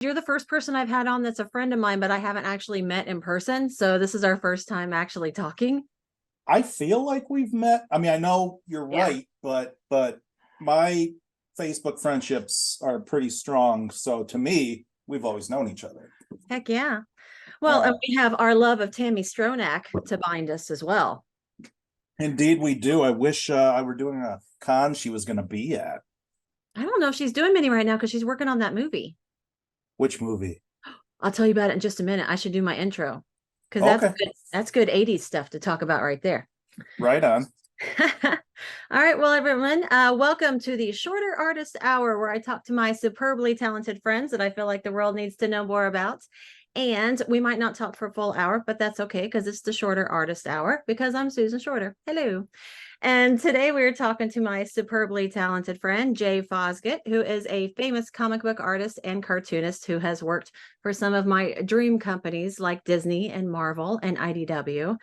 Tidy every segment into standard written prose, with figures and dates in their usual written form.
You're the first person I've had on that's a friend of mine, but I haven't actually met in person. So this is our first time actually talking. I feel like we've met. I mean, I know you're Yeah. right, but my Facebook friendships are pretty strong. So to me, we've always known each other. Heck yeah. Well, and Yeah, we have our love of Tammy Stronach to bind us as well. indeed we do. I wish I were doing a con she was going to be at. I don't know if she's doing many right now because she's working on that movie. Which movie? I'll tell you about it in just a minute. I should do my intro because that's Okay, good. That's good 80s stuff to talk about right there. right on. All right, well, everyone, welcome to the Shorter Artist Hour, where I talk to my superbly talented friends that I feel like the world needs to know more about. And we might not talk for a full hour, but that's okay because it's the Shorter Artist Hour because I'm Susan Shorter. Hello. And today we're talking to my superbly talented friend, Jay FOSgitt, who is a famous comic book artist and cartoonist who has worked for some of my dream companies like Disney and Marvel and IDW.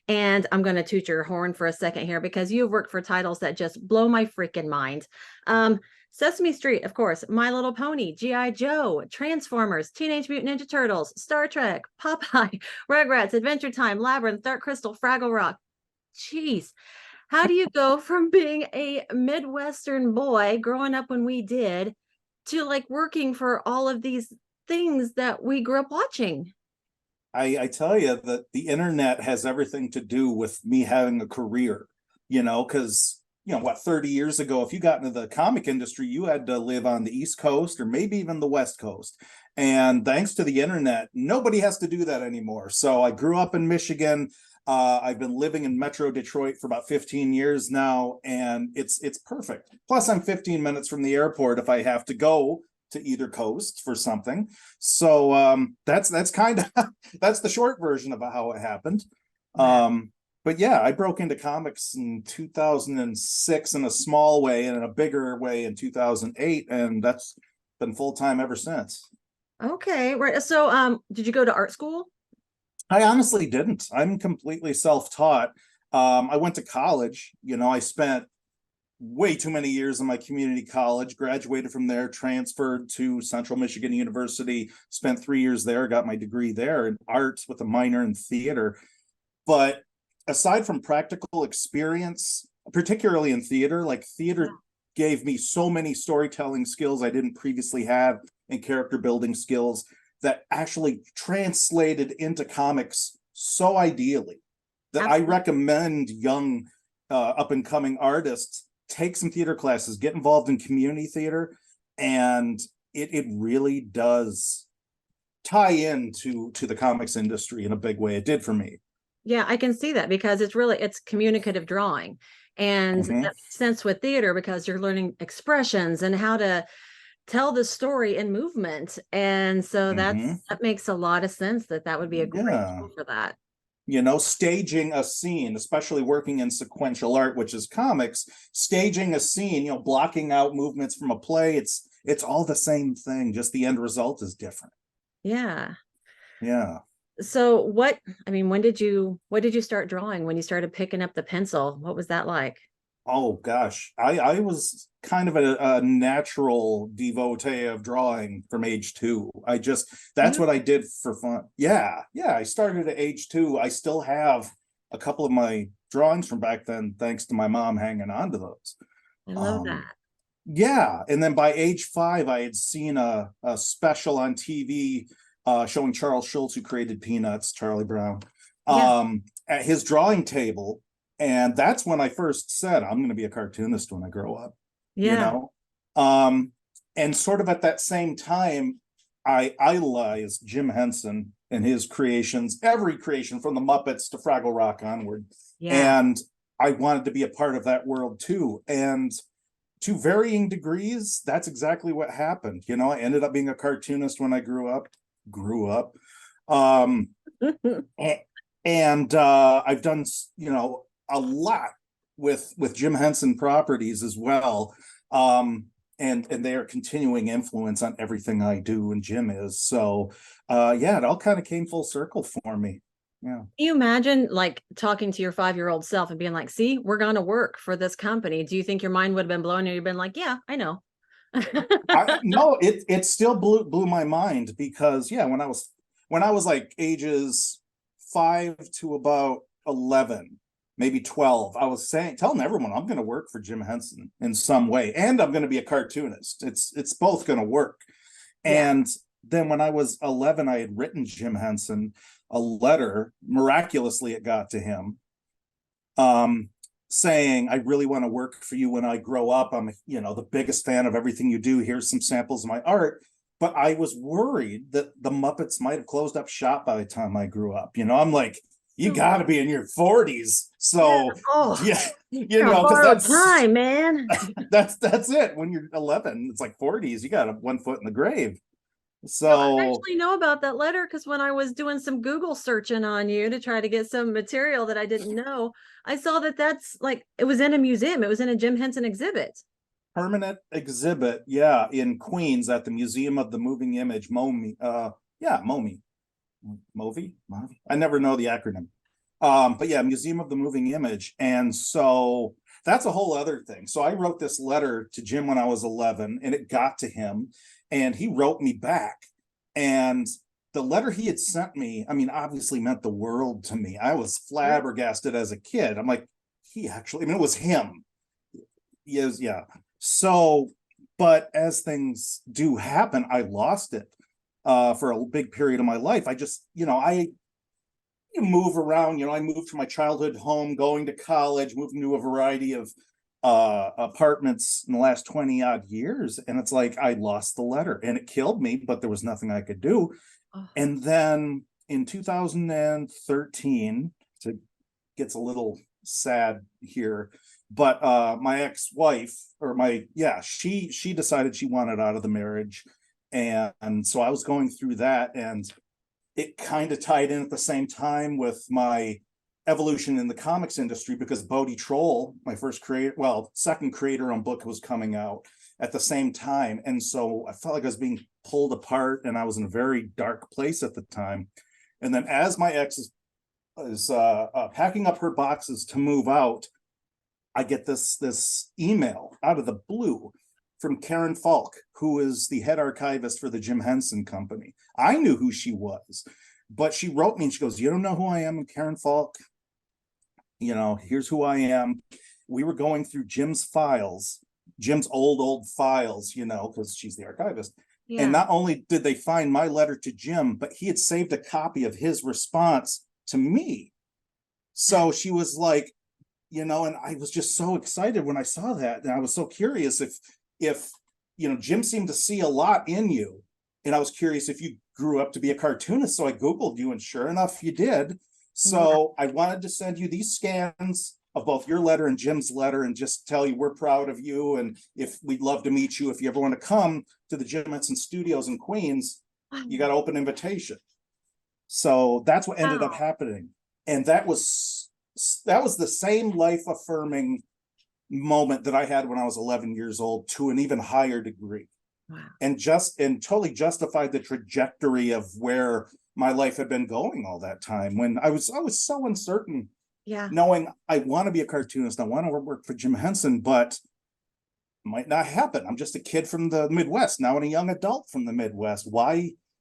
And I'm going to toot your horn for a second here because you've worked for titles that just blow my freaking mind. Sesame Street, of course, My Little Pony, G.I. Joe, Transformers, Teenage Mutant Ninja Turtles, Star Trek, Popeye, Rugrats, Adventure Time, Labyrinth, Dark Crystal, Fraggle Rock. Jeez. How do you go from being a Midwestern boy growing up when we did to like working for all of these things that we grew up watching? I tell you that the internet has everything to do with me having a career, because, 30 years ago, if you got into the comic industry, you had to live on the East Coast or maybe even the West Coast. And thanks to the internet, nobody has to do that anymore. So I grew up in Michigan. I've been living in Metro Detroit for about 15 years now, and it's perfect. Plus, I'm 15 minutes from the airport if I have to go to either coast for something. So that's kind of that's the short version of how it happened. Wow. But yeah, I broke into comics in 2006 in a small way and in a bigger way in 2008, and that's been full time ever since. Okay, right. So did you go to art school? I honestly didn't. I'm completely self-taught. I went to college. I spent way too many years in my community college, graduated from there, transferred to Central Michigan University, spent 3 years there, got my degree there in arts with a minor in theater. But aside from practical experience, particularly in theater, like theater gave me so many storytelling skills I didn't previously have and character building skills that actually translated into comics so ideally that I Absolutely. recommend young up and coming artists take some theater classes, get involved in community theater, and it really does tie into the comics industry in a big way. It did for me. Yeah, I can see that because it's communicative drawing. And that Mm-hmm. makes sense with theater because you're learning expressions and how to tell the story in movement. And so Mm-hmm. that makes a lot of sense that would be a great Yeah. tool for that. Staging a scene, especially working in sequential art, which is comics, staging a scene, blocking out movements from a play, it's all the same thing, just the end result is different. Yeah. Yeah. So when did you start drawing? When you started picking up the pencil? What was that like? Oh gosh, I was kind of a natural devotee of drawing from age 2. That's You what I did for fun. Yeah, I started at age 2. I still have a couple of my drawings from back then, thanks to my mom hanging on to those. I love Um, that. yeah, and then by age 5, I had seen a special on TV showing Charles Schultz, who created Peanuts, Charlie Brown, Yeah. at his drawing table. And that's when I first said, I'm going to be a cartoonist when I grow up, you Yeah. know? Um, and sort of at that same time, I idolized Jim Henson and his creations, every creation from the Muppets to Fraggle Rock onward. Yeah. And I wanted to be a part of that world too. And to varying degrees, that's exactly what happened. I ended up being a cartoonist when I grew up. Um, and I've done, a lot with Jim Henson properties as well. And they are continuing influence on everything I do, and Jim is. So yeah, it all kind of came full circle for me. Yeah. Can you imagine like talking to your 5-year-old self and being like, see, we're going to work for this company. Do you think your mind would have been blown and you've been like, yeah, I know. I no, it still blew my mind because yeah, when I was like ages 5 to about 11, maybe 12, I was telling everyone I'm going to work for Jim Henson in some way, and I'm going to be a cartoonist. It's both going to work. Yeah. And then when I was 11, I had written Jim Henson a letter. Miraculously, it got to him, um, saying, I really want to work for you when I grow up. I'm, the biggest fan of everything you do. Here's some samples of my art. But I was worried that the Muppets might have closed up shop by the time I grew up. I'm like, you got to be in your 40s. Yeah. So, Oh, yeah, you're on because borrowed time, man. that's it. When you're 11, it's like 40s. You got one foot in the grave. No, I So, actually know about that letter because when I was doing some Google searching on you to try to get some material that I didn't know, I saw that that's like it was in a museum. It was in a Jim Henson exhibit. permanent exhibit, yeah, in Queens at the Museum of the Moving Image, MoMI. Yeah, MoMI. Movi? I never know the acronym. But yeah, Museum of the Moving Image. And so that's a whole other thing. So I wrote this letter to Jim when I was 11, and it got to him, and he wrote me back. And the letter he had sent me, I mean, obviously meant the world to me. I was flabbergasted as a kid. I'm like, I mean, it was him. Yes, yeah. So, but as things do happen, I lost it for a big period of my life. I just, I move around. I moved from my childhood home, going to college, moving to a variety of apartments in the last 20 odd years. And it's like I lost the letter and it killed me, but there was nothing I could do. Oh, And then in 2013, it gets a little sad here, but my ex-wife, or she decided she wanted out of the marriage. And so I was going through that, and it kind of tied in at the same time with my evolution in the comics industry, because Bodie Troll, my second creator-owned book, was coming out at the same time. And so I felt like I was being pulled apart, and I was in a very dark place at the time. And then as my ex is packing up her boxes to move out, I get this email out of the blue from Karen Falk, who is the head archivist for the Jim Henson Company. I knew who she was, but she wrote me and she goes, "You don't know who I am?" I'm Karen Falk. Here's who I am. We were going through Jim's files, Jim's old files, because she's the archivist. yeah. And not only did they find my letter to Jim, but he had saved a copy of his response to me. So she was like, and I was just so excited when I saw that. And I was so curious if Jim seemed to see a lot in you. And I was curious if you grew up to be a cartoonist. So I Googled you, and sure enough, you did. So I wanted to send you these scans of both your letter and Jim's letter, and just tell you we're proud of you. And if we'd love to meet you, if you ever want to come to the Jim Henson Studios in Queens, you got an open invitation. So that's what ended up happening. And that was the same life affirming moment that I had when I was 11 years old, to an even higher degree. Wow. And totally justified the trajectory of where my life had been going all that time, when I was so uncertain, knowing I want to be a cartoonist, I want to work for Jim Henson, but it might not happen. I'm just a kid from the Midwest now, and a young adult from the Midwest.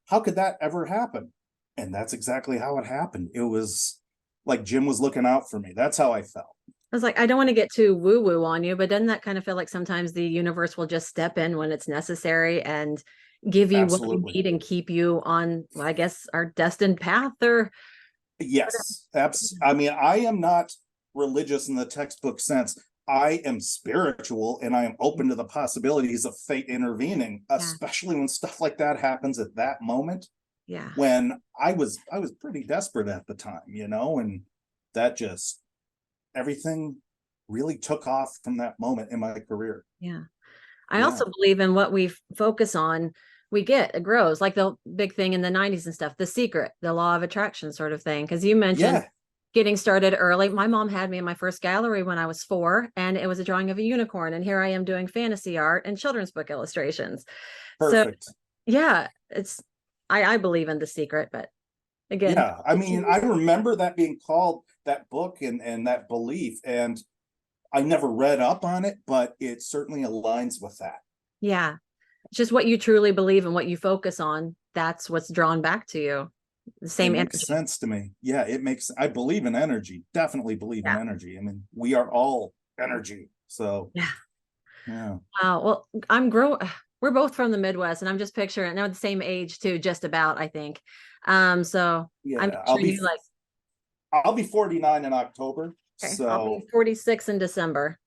How could that ever happen? And that's exactly how it happened. It was like Jim was looking out for me. That's how I felt. I was like, I don't want to get too woo-woo on you, but doesn't that kind of feel like sometimes the universe will just step in when it's necessary and give you what you need and keep you on, well, I guess, our destined path? Or yes, I mean, I am not religious in the textbook sense. I am spiritual, and I am open to the possibilities of fate intervening, especially when stuff like that happens at that moment. Yeah. When I was pretty desperate at the time, and that just, everything really took off from that moment in my career. Yeah. I also believe in what we focus on, it grows. Like the big thing in the 90s and stuff, The Secret, the law of attraction sort of thing. Because you mentioned getting started early. My mom had me in my first gallery when I was 4, and it was a drawing of a unicorn. And here I am doing fantasy art and children's book illustrations. Perfect. So yeah, I believe in The Secret, but again. Yeah, I mean, I remember that being called, that book, and that belief, and I never read up on it, but it certainly aligns with that. Yeah. It's just what you truly believe and what you focus on. That's what's drawn back to you. The It same makes energy. sense to me. Yeah, it makes, I believe in energy, definitely believe in Yeah. energy. I mean, we are all energy. So, Yeah. yeah. Well, we're both from the Midwest and I'm just picturing, now the same age too, just about, I think. So I'm Yeah, picturing you like, I'll be 49 in October. okay, I'll be So, 46 in December.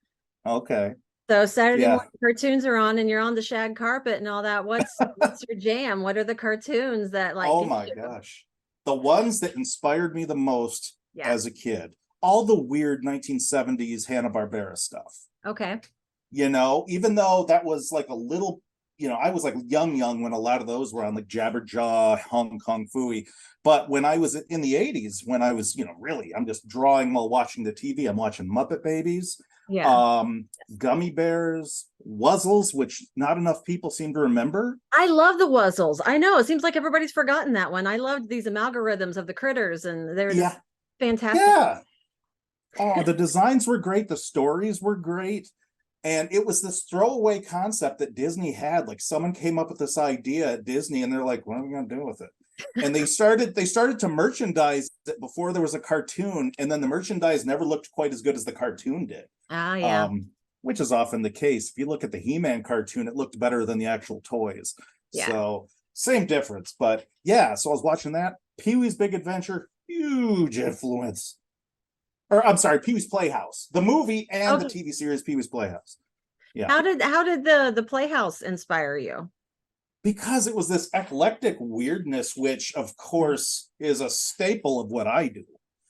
okay. So Saturday Yeah. morning cartoons are on and you're on the shag carpet and all that. What's your jam? What are the cartoons that like Oh get my you? gosh. The ones that inspired me the most Yeah. as a kid, all the weird 1970s Hanna-Barbera stuff. Okay. Even though that was like a little, I was like young when a lot of those were on, like Jabberjaw, Hong Kong Fooey. But when I was in the 80s, when I was, really, I'm just drawing while watching the TV, I'm watching Muppet Babies, Yeah. um, Gummy Bears, Wuzzles, which not enough people seem to remember. I love the Wuzzles. I know it seems like everybody's forgotten that one. I loved these amalgorithms of the critters and they were just Yeah. fantastic. Yeah. Oh, the designs were great. The stories were great. And it was this throwaway concept that Disney had. Like someone came up with this idea at Disney and they're like, what are we going to do with it? And they started to merchandise it before there was a cartoon. And then the merchandise never looked quite as good as the cartoon did. Ah, yeah. Um, which is often the case. If you look at the He-Man cartoon, it looked better than the actual toys. Yeah. So same difference. But yeah, so I was watching that. Pee-wee's Big Adventure, huge influence, or I'm sorry, Pee Wee's Playhouse, the movie and the Okay. TV series Pee Wee's Playhouse. Yeah, How did the Playhouse inspire you? because it was this eclectic weirdness, which of course is a staple of what I do.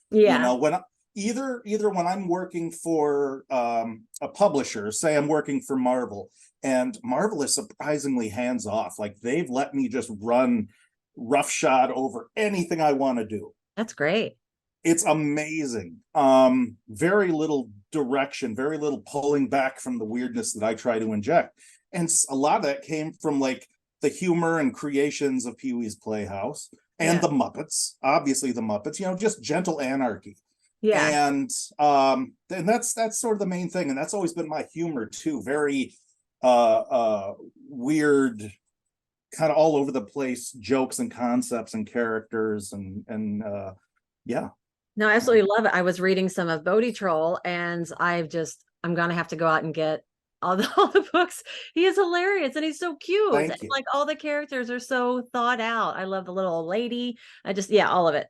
You Yeah. know, when either when I'm working for a publisher, say I'm working for Marvel, and Marvel is surprisingly hands off. Like they've let me just run roughshod over anything I want to do. That's great. It's amazing. Very little direction, very little pulling back from the weirdness that I try to inject. And a lot of that came from like the humor and creations of Pee-wee's Playhouse and Yeah. the Muppets, obviously the Muppets, just gentle anarchy. Yeah. And that's sort of the main thing. And that's always been my humor too. Very weird, kind of all over the place jokes and concepts and characters and yeah. No, I Yeah. absolutely love it. I was reading some of Bodie Troll and I'm gonna have to go out and get all the all the books. He is hilarious and he's so cute. And Thank you. like all the characters are so thought out. I love the little old lady. Yeah, all of it.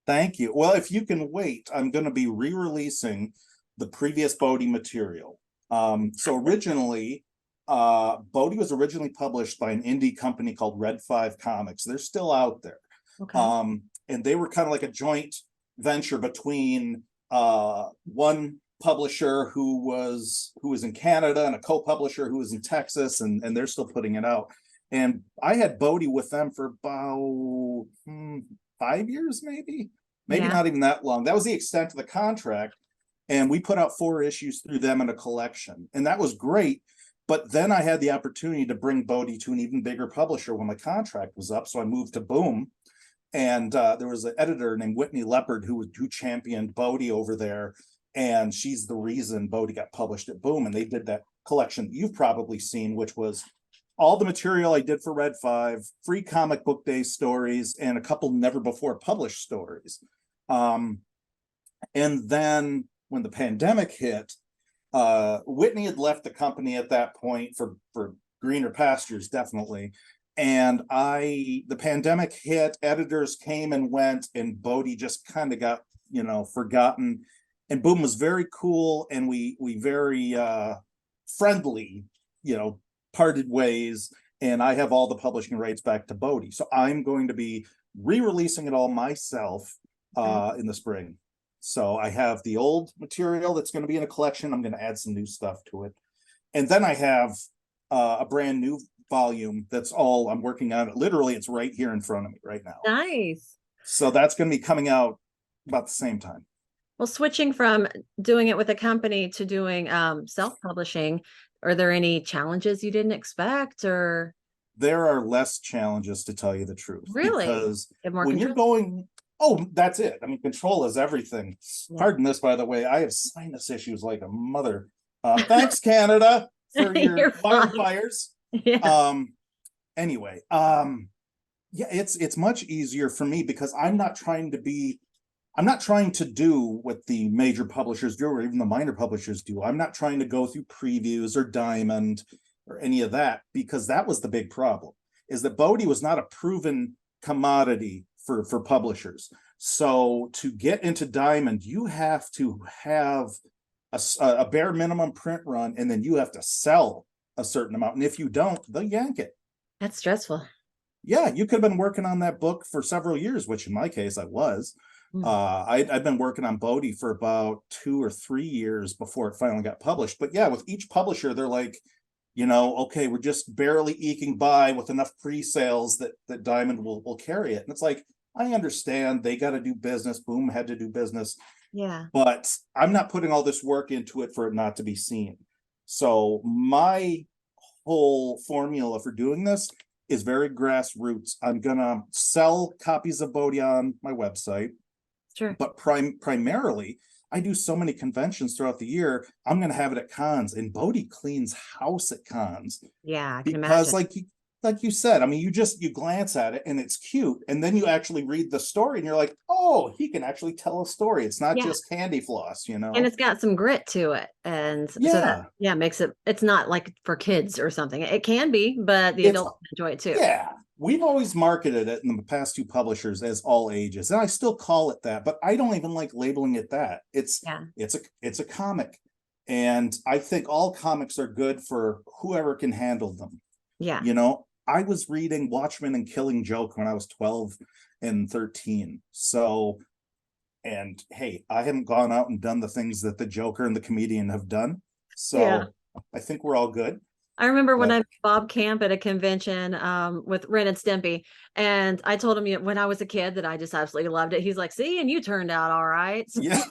Thank you. Well, if you can wait, I'm going to be re-releasing the previous Bodhi material. So originally, Bodhi was originally published by an indie company called Red 5 Comics. They're still out there. Okay. And they were kind of like a joint venture between one publisher who was in Canada and a co-publisher who was in Texas, and they're still putting it out. And I had Bodhi with them for about 5 years, maybe Yeah. not even that long. That was the extent of the contract. And we put out 4 issues through them in a collection. And that was great. But then I had the opportunity to bring Bodhi to an even bigger publisher when my contract was up. So I moved to Boom. And there was an editor named Whitney Leopard who championed Bodhi over there. And she's the reason Bodhi got published at Boom. And they did that collection that you've probably seen, which was all the material I did for Red 5, free comic book day stories, and a couple never before published stories. Um, and then when the pandemic hit, Whitney had left the company at that point for greener pastures, definitely. And the pandemic hit, editors came and went, and Bodhi just kind of got, forgotten. And Boom was very cool, and we very friendly, parted ways. And I have all the publishing rights back to Bodhi. So I'm going to be re-releasing it all myself Okay. in the spring. So I have the old material that's going to be in a collection. I'm going to add some new stuff to it. And then I have a brand new volume that's all I'm working on. Literally, it's right here in front of me right now. Nice. So that's going to be coming out about the same time. Well, switching from doing it with a company to doing self-publishing, are there any challenges you didn't expect or There are less challenges, to tell you the truth, really because get more when you're control? going, oh, that's it. I mean, control is everything. Yeah. Pardon this, by the way. I have sinus issues like a mother. Thanks, Canada, for your You're fine. wildfires. Yeah. Um, anyway, yeah, it's much easier for me because I'm not trying to do what the major publishers do or even the minor publishers do. I'm not trying to go through previews or Diamond or any of that, because that was the big problem, is that Bodhi was not a proven commodity for publishers. So to get into Diamond, you have to have a bare minimum print run, and then you have to sell a certain amount. And if you don't, they'll yank it. That's stressful. Yeah, you could have been working on that book for several years, which in my case I was. Mm. I'd been working on Bodhi for about 2 or 3 years before it finally got published. But yeah, with each publisher, they're like, okay, we're just barely eking by with enough pre-sales that Diamond will carry it. And it's like, I understand they got to do business. Boom had to do business, Yeah. but I'm not putting all this work into it for it not to be seen. So my whole formula for doing this is very grassroots. I'm gonna sell copies of Bodhi on my website, Sure. but primarily I do so many conventions throughout the year. I'm gonna have it at cons, and Bodhi cleans house at cons, Yeah, I can because imagine. like you said, I mean, you glance at it and it's cute, and then you actually read the story and you're like, oh, he can actually tell a story. It's not Yeah. just candy floss, And it's got some grit to it. And so that, Yeah, yeah, makes it's not like for kids or something. It can be, but the it's adults enjoy it too. yeah. We've always marketed it in the past two publishers as all ages, and I still call it that, but I don't even like labeling it that. Yeah. It's a comic, and I think all comics are good for whoever can handle them. Yeah. I was reading Watchmen and Killing Joke when I was 12 and 13. So, and hey, I haven't gone out and done the things that the Joker and the comedian have done. Yeah. So I think we're all good. I remember when But I met Bob Camp at a convention with Ren and Stimpy, and I told him when I was a kid that I just absolutely loved it. He's like, "See, and you turned out all right." yeah,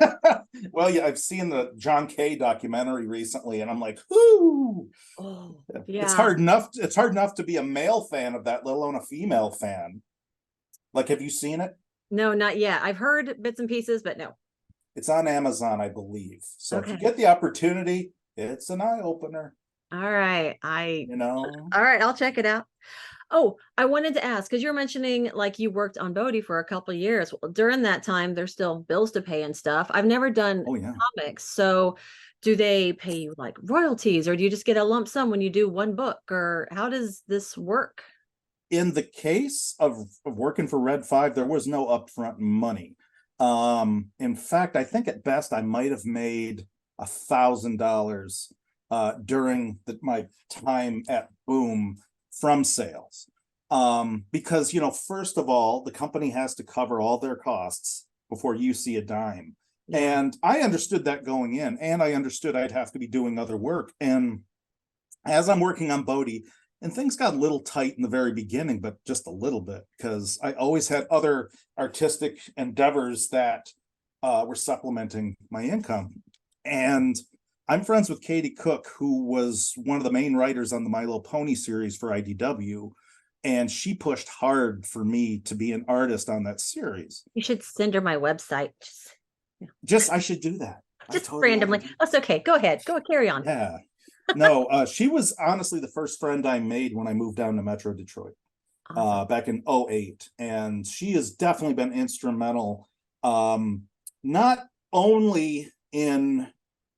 well, yeah, I've seen the John Kay documentary recently, and I'm like, whoo, Oh, it's yeah. hard enough. It's hard enough to be a male fan of that, let alone a female fan. Like, have you seen it? No, not yet. I've heard bits and pieces, but no. It's on Amazon, I believe. So if you Okay. get the opportunity, it's an eye opener. All right. You know, All right, I'll check it out. Oh, I wanted to ask because you're mentioning like you worked on Bodhi for a couple of years. Well, during that time, there's still bills to pay and stuff. I've never done oh yeah. comics. So do they pay you like royalties or do you just get a lump sum when you do one book? Or how does this work? In the case of working for Red 5, there was no upfront money. In fact, I think at best I might have made $1,000 during my time at Boom from sales. Because first of all, the company has to cover all their costs before you see a dime. Yeah. And I understood that going in, and I understood I'd have to be doing other work. And as I'm working on Bodhi, and things got a little tight in the very beginning, but just a little bit, because I always had other artistic endeavors that were supplementing my income. And I'm friends with Katie Cook, who was one of the main writers on the My Little Pony series for IDW. And she pushed hard for me to be an artist on that series. You should send her my website. I should do that. Just randomly. That's okay. Go ahead. Go carry on. Yeah. No, she was honestly the first friend I made when I moved down to Metro Detroit Awesome. back in 08. And she has definitely been instrumental, not only in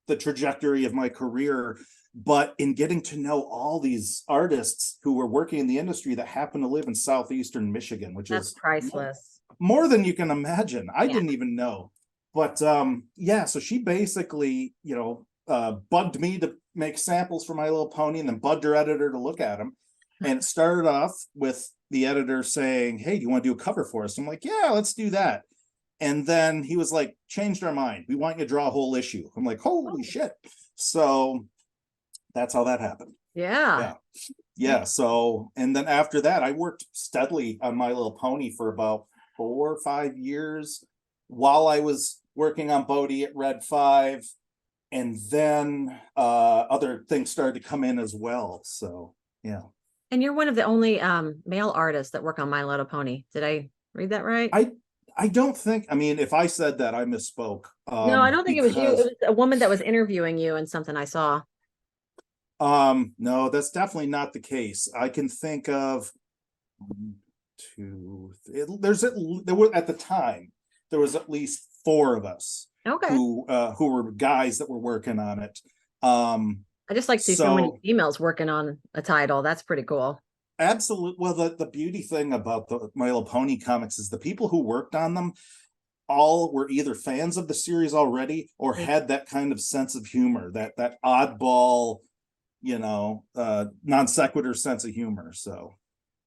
the trajectory of my career, but in getting to know all these artists who were working in the industry that happen to live in southeastern Michigan, which That's is priceless. more than you can imagine. I Yeah. didn't even know. But yeah, so she basically, bugged me to make samples for My Little Pony, and then bugged her editor to look at them. And it started off with the editor saying, "Hey, do you want to do a cover for us?" I'm like, "Yeah, let's do that." And then he was like, "Changed our mind. We want you to draw a whole issue." I'm like, "Holy shit." So that's how that happened. Yeah. Yeah. Yeah. So, and then after that, I worked steadily on My Little Pony for about 4 or 5 years while I was working on Bodhi at Red 5. And then other things started to come in as well. So, yeah. And you're one of the only male artists that work on My Little Pony. Did I read that right? I don't think, I mean, if I said that, I misspoke. No, I don't think it was you. It Because was a woman that was interviewing you and something I saw. No, that's definitely not the case. I can think of two, there were at the time, there was at least four of us Okay. who were guys that were working on it. Um, I just like to see so many so females working on a title. That's pretty cool. absolutely. Well, the beauty thing about the My Little Pony comics is the people who worked on them all were either fans of the series already or Yeah. had that kind of sense of humor, that oddball, non sequitur sense of humor. So,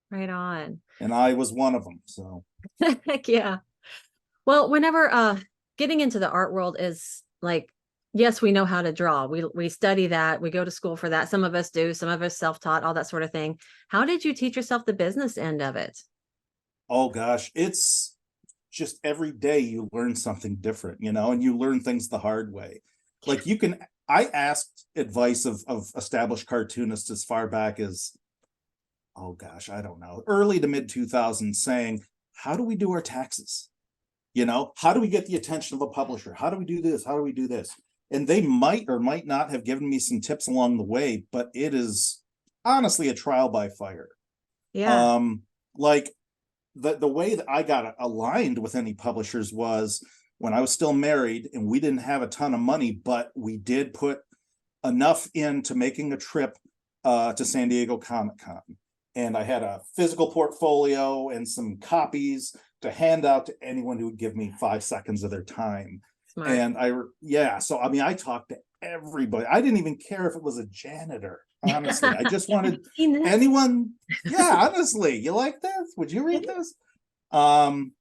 Right on. and I was one of them. So, Heck yeah. Well, whenever getting into the art world is like, yes, we know how to draw. We study that. We go to school for that. Some of us do, some of us self-taught, all that sort of thing. How did you teach yourself the business end of it? oh gosh, it's just every day you learn something different, and you learn things the hard way. Like I asked advice of established cartoonists as far back as, oh gosh, I don't know, early to mid 2000s, saying, how do we do our taxes? How do we get the attention of a publisher? How do we do this? How do we do this? And they might or might not have given me some tips along the way, but it is honestly a trial by fire. Yeah. Like the way that I got aligned with any publishers was when I was still married and we didn't have a ton of money, but we did put enough into making a trip to San Diego Comic Con. And I had a physical portfolio and some copies to hand out to anyone who would give me 5 seconds of their time. Smart. And yeah, so I mean, I talked to everybody. I didn't even care if it was a janitor, honestly. I just Have wanted you seen this? anyone. Yeah, honestly, you like this? Would you read this? Um,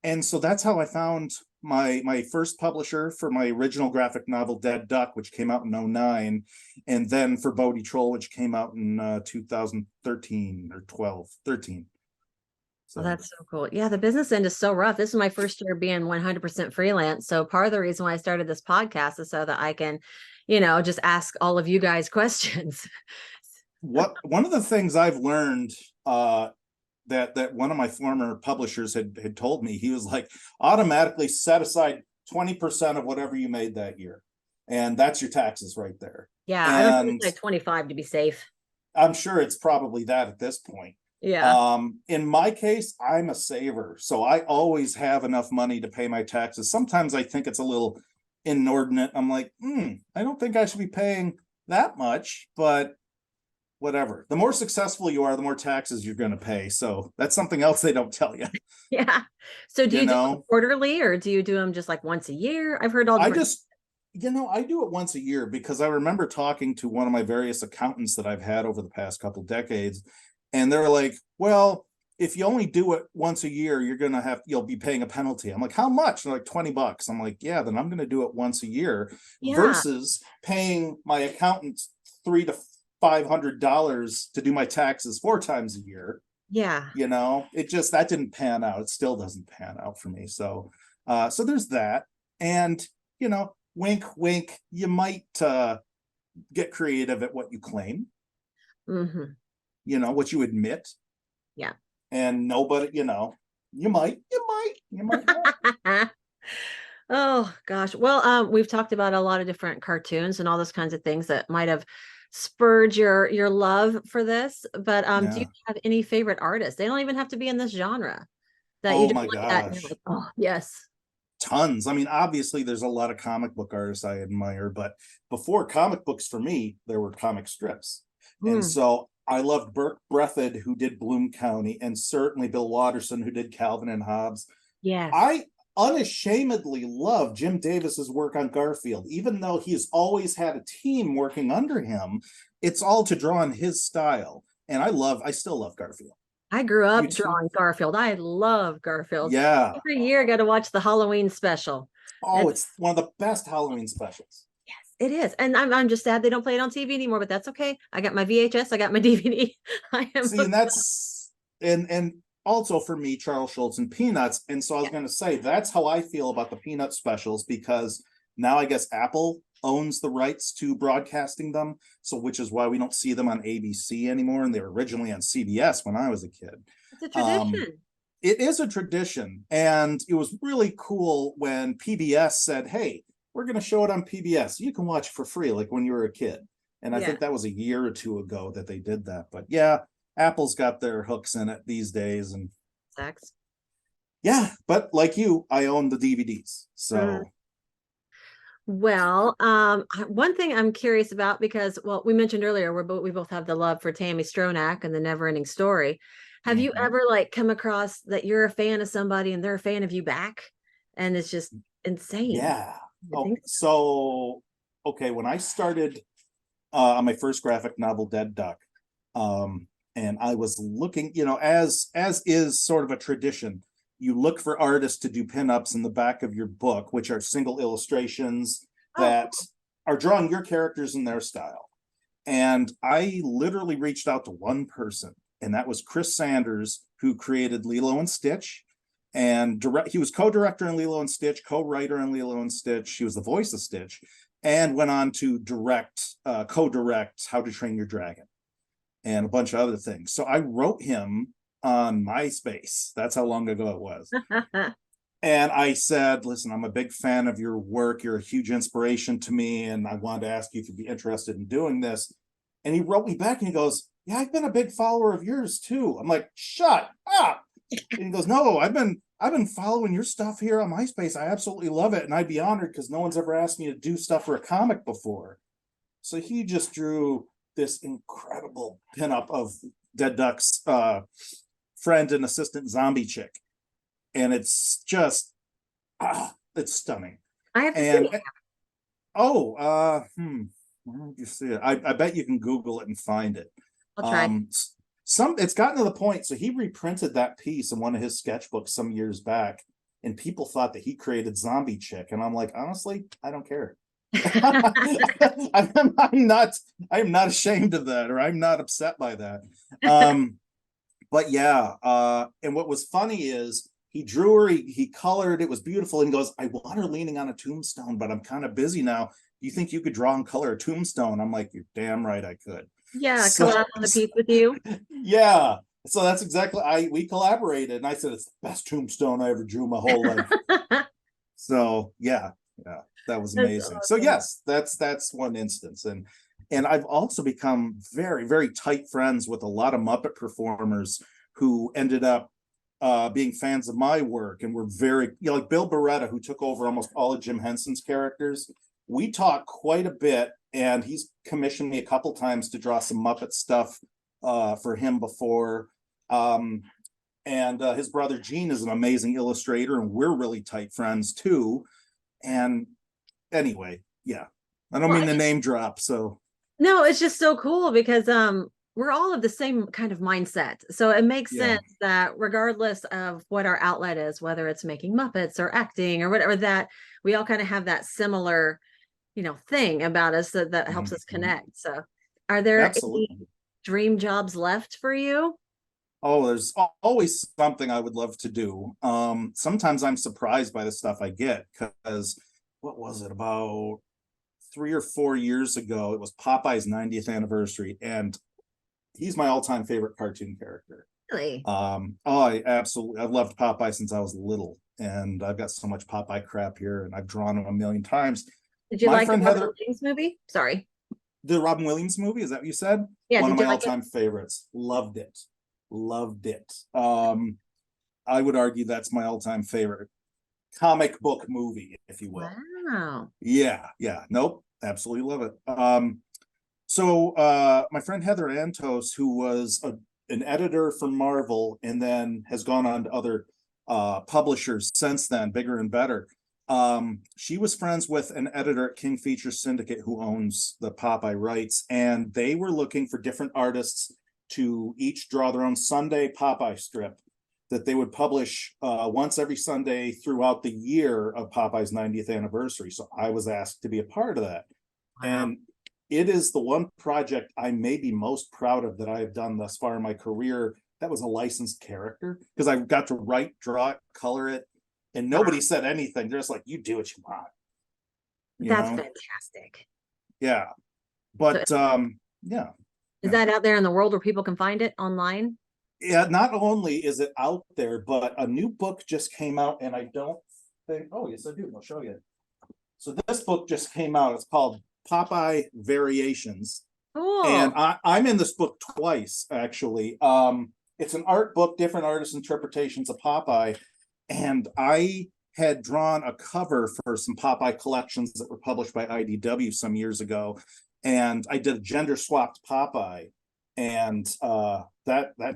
and so that's how I found my first publisher for my original graphic novel Dead Duck, which came out in 09, and then for Bodie Troll, which came out in 2013 or 12 13. Oh, So that's so cool. Yeah, the business end is so rough. This is my first year being 100% freelance. So part of the reason why I started this podcast is so that I can, just ask all of you guys questions. one of the things I've learned, that one of my former publishers had told me, he was like, automatically set aside 20% of whatever you made that year, and that's your taxes right there. Yeah, I don't think And it's like 25 to be safe. I'm sure it's probably that at this point. Yeah. In my case, I'm a saver, so I always have enough money to pay my taxes. Sometimes I think it's a little inordinate. I'm like, I don't think I should be paying that much, but whatever. The more successful you are, the more taxes you're going to pay. So that's something else they don't tell you. Yeah. So do You you do them know, quarterly or do you do them just like once a year? I've heard all I different. just, I do it once a year because I remember talking to one of my various accountants that I've had over the past couple decades, and they're like, well, if you only do it once a year, you'll be paying a penalty. I'm like, how much? They're like $20. I'm like, yeah, then I'm going to do it once a year Yeah. versus paying my accountant $300 to $500 to do my taxes 4 times a year. Yeah. That didn't pan out. It still doesn't pan out for me. So there's that. And, wink, wink, you might get creative at what you claim, Hmm. what you admit. Yeah. And nobody, you might not. Oh gosh. Well, we've talked about a lot of different cartoons and all those kinds of things that might have spurred your love for this. But do you Yeah. have any favorite artists? They don't even have to be in this genre that you Oh just my look at and you're gosh. like, oh yes. Tons. I mean, obviously there's a lot of comic book artists I admire, but before comic books for me, there were comic strips. And Hmm. so I loved Burke Breathed, who did Bloom County, and certainly Bill Watterson, who did Calvin and Hobbes. Yes. I unashamedly love Jim Davis's work on Garfield, even though he's always had a team working under him. It's all to draw in his style, and I still love Garfield. I grew You up too? drawing Garfield. I love Garfield. Yeah. Every year I got to watch the Halloween special. Oh, It's it's one of the best Halloween specials. yes, it is. And I'm just sad they don't play it on TV anymore, but that's okay. I got my VHS, I got my DVD. I am See, and hooked. that's and also for me, Charles Schultz and Peanuts. And so I was Yeah. going to say that's how I feel about the Peanut specials, because now I guess Apple owns the rights to broadcasting them. So which is why we don't see them on ABC anymore. And they were originally on CBS when I was a kid. It's a Um, tradition. it is a tradition. And it was really cool when PBS said, hey, we're going to show it on PBS. You can watch it for free, like when you were a kid. And I Yeah. think that was a year or two ago that they did that. But yeah, Apple's got their hooks in it these days. And Sex. yeah, but like you, I own the DVDs. Mm. So Well, one thing I'm curious about because, well, we mentioned earlier we both have the love for Tammy Stronach and the Never-Ending Story. Have you mhm. ever like come across that you're a fan of somebody and they're a fan of you back, and it's just insane Yeah. to Oh, think. so okay, when I started on my first graphic novel, Dead Duck, um, and I was looking, as is sort of a tradition, you look for artists to do pinups in the back of your book, which are single illustrations Oh, that are drawing your characters in their style. And I literally reached out to one person, and that was Chris Sanders, who created Lilo and Stitch. And he was co-director in Lilo and Stitch, co-writer in Lilo and Stitch. He was the voice of Stitch, and went on to co-direct How to Train Your Dragon and a bunch of other things. So I wrote him on MySpace. That's how long ago it was. cool. And I said, listen, I'm a big fan of your work. You're a huge inspiration to me. And I wanted to ask you if you'd be interested in doing this. And he wrote me back and he goes, yeah, I've been a big follower of yours too. I'm like, shut up. And he goes, no, I've been following your stuff here on MySpace. I absolutely love it. And I'd be honored because no one's ever asked me to do stuff for a comic before. So he just drew this incredible pinup of Dead Duck's friend and assistant zombie chick. And it's just it's stunning. I have to see And it. where did you see it? I bet you can Google it and find it. I'll try. Um, it's gotten to the point. So he reprinted that piece in one of his sketchbooks some years back, and people thought that he created Zombie Chick, and I'm like, honestly, I don't care. I'm not ashamed of that, or I'm not upset by that. But yeah, and what was funny is he drew her, he colored, it was beautiful, and goes, I want her leaning on a tombstone, but I'm kind of busy now. Do you think you could draw and color a tombstone? I'm like, you're damn right I could. Yeah, So collab on the piece with you. yeah. So that's exactly we collaborated, and I said it's the best tombstone I ever drew my whole life. So yeah, that was That's amazing. So awesome. yes, that's one instance. And I've also become very, very tight friends with a lot of Muppet performers who ended up being fans of my work, and were very, like Bill Beretta, who took over almost all of Jim Henson's characters. We talk quite a bit, and he's commissioned me a couple times to draw some Muppet stuff for him before. And his brother Gene is an amazing illustrator, and we're really tight friends too. And anyway, yeah, I don't Well, mean to name drop. So no, it's just so cool because we're all of the same kind of mindset. So it makes yeah, sense that regardless of what our outlet is, whether it's making Muppets or acting or whatever, that we all kind of have that similar, thing about us that helps us mhm, connect. So are there any absolutely. dream jobs left for you? Oh, there's always something I would love to do. Sometimes I'm surprised by the stuff I get, because what was it, about 3 or 4 years ago? It was Popeye's 90th anniversary, and he's my all-time favorite cartoon character. Really? I've loved Popeye since I was little, and I've got so much Popeye crap here, and I've drawn him a million times. Did you My like the friend Robin Heather, Williams movie? Sorry. the Robin Williams movie, is that what you said? Yeah, One of did you my like it? all-time favorites. Loved it. Loved it. I would argue that's my all-time favorite comic book movie, if you will. Wow. Yeah. Nope. Absolutely love it. So my friend Heather Antos, who was an editor for Marvel and then has gone on to other publishers since then, bigger and better. She was friends with an editor at King Features Syndicate who owns the Popeye rights, and they were looking for different artists to each draw their own Sunday Popeye strip that they would publish once every Sunday throughout the year of Popeye's 90th anniversary. So I was asked to be a part of that. Wow. And it is the one project I may be most proud of that I have done thus far in my career. That was a licensed character, because I got to write, draw it, color it, and Wow. nobody said anything. They're just like, you do what you want, you That's know? fantastic. Yeah. So But yeah. is Yeah. that out there in the world where people can find it online? Yeah, not only is it out there, but a new book just came out, and I don't think, oh, yes, I do. I'll show you. So this book just came out. It's called Popeye Variations. Cool. And I'm in this book twice, actually. It's an art book, different artists' interpretations of Popeye. And I had drawn a cover for some Popeye collections that were published by IDW some years ago. And I did a gender swapped Popeye. And that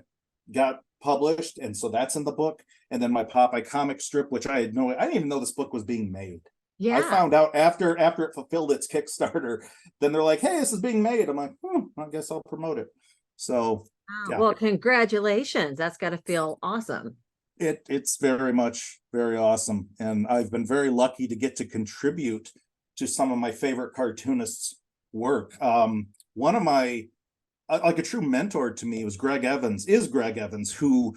got published. And so that's in the book. And then my Popeye comic strip, which I didn't even know this book was being made. I Yeah. found out after it fulfilled its Kickstarter. Then they're like, "Hey, this is being made." I'm like, I guess I'll promote it. So Wow. yeah, Well, congratulations. That's got to feel awesome. it's very much very awesome, and I've been very lucky to get to contribute to some of my favorite cartoonists' work. One of my like a true mentor to me was Greg Evans. Is Greg Evans, who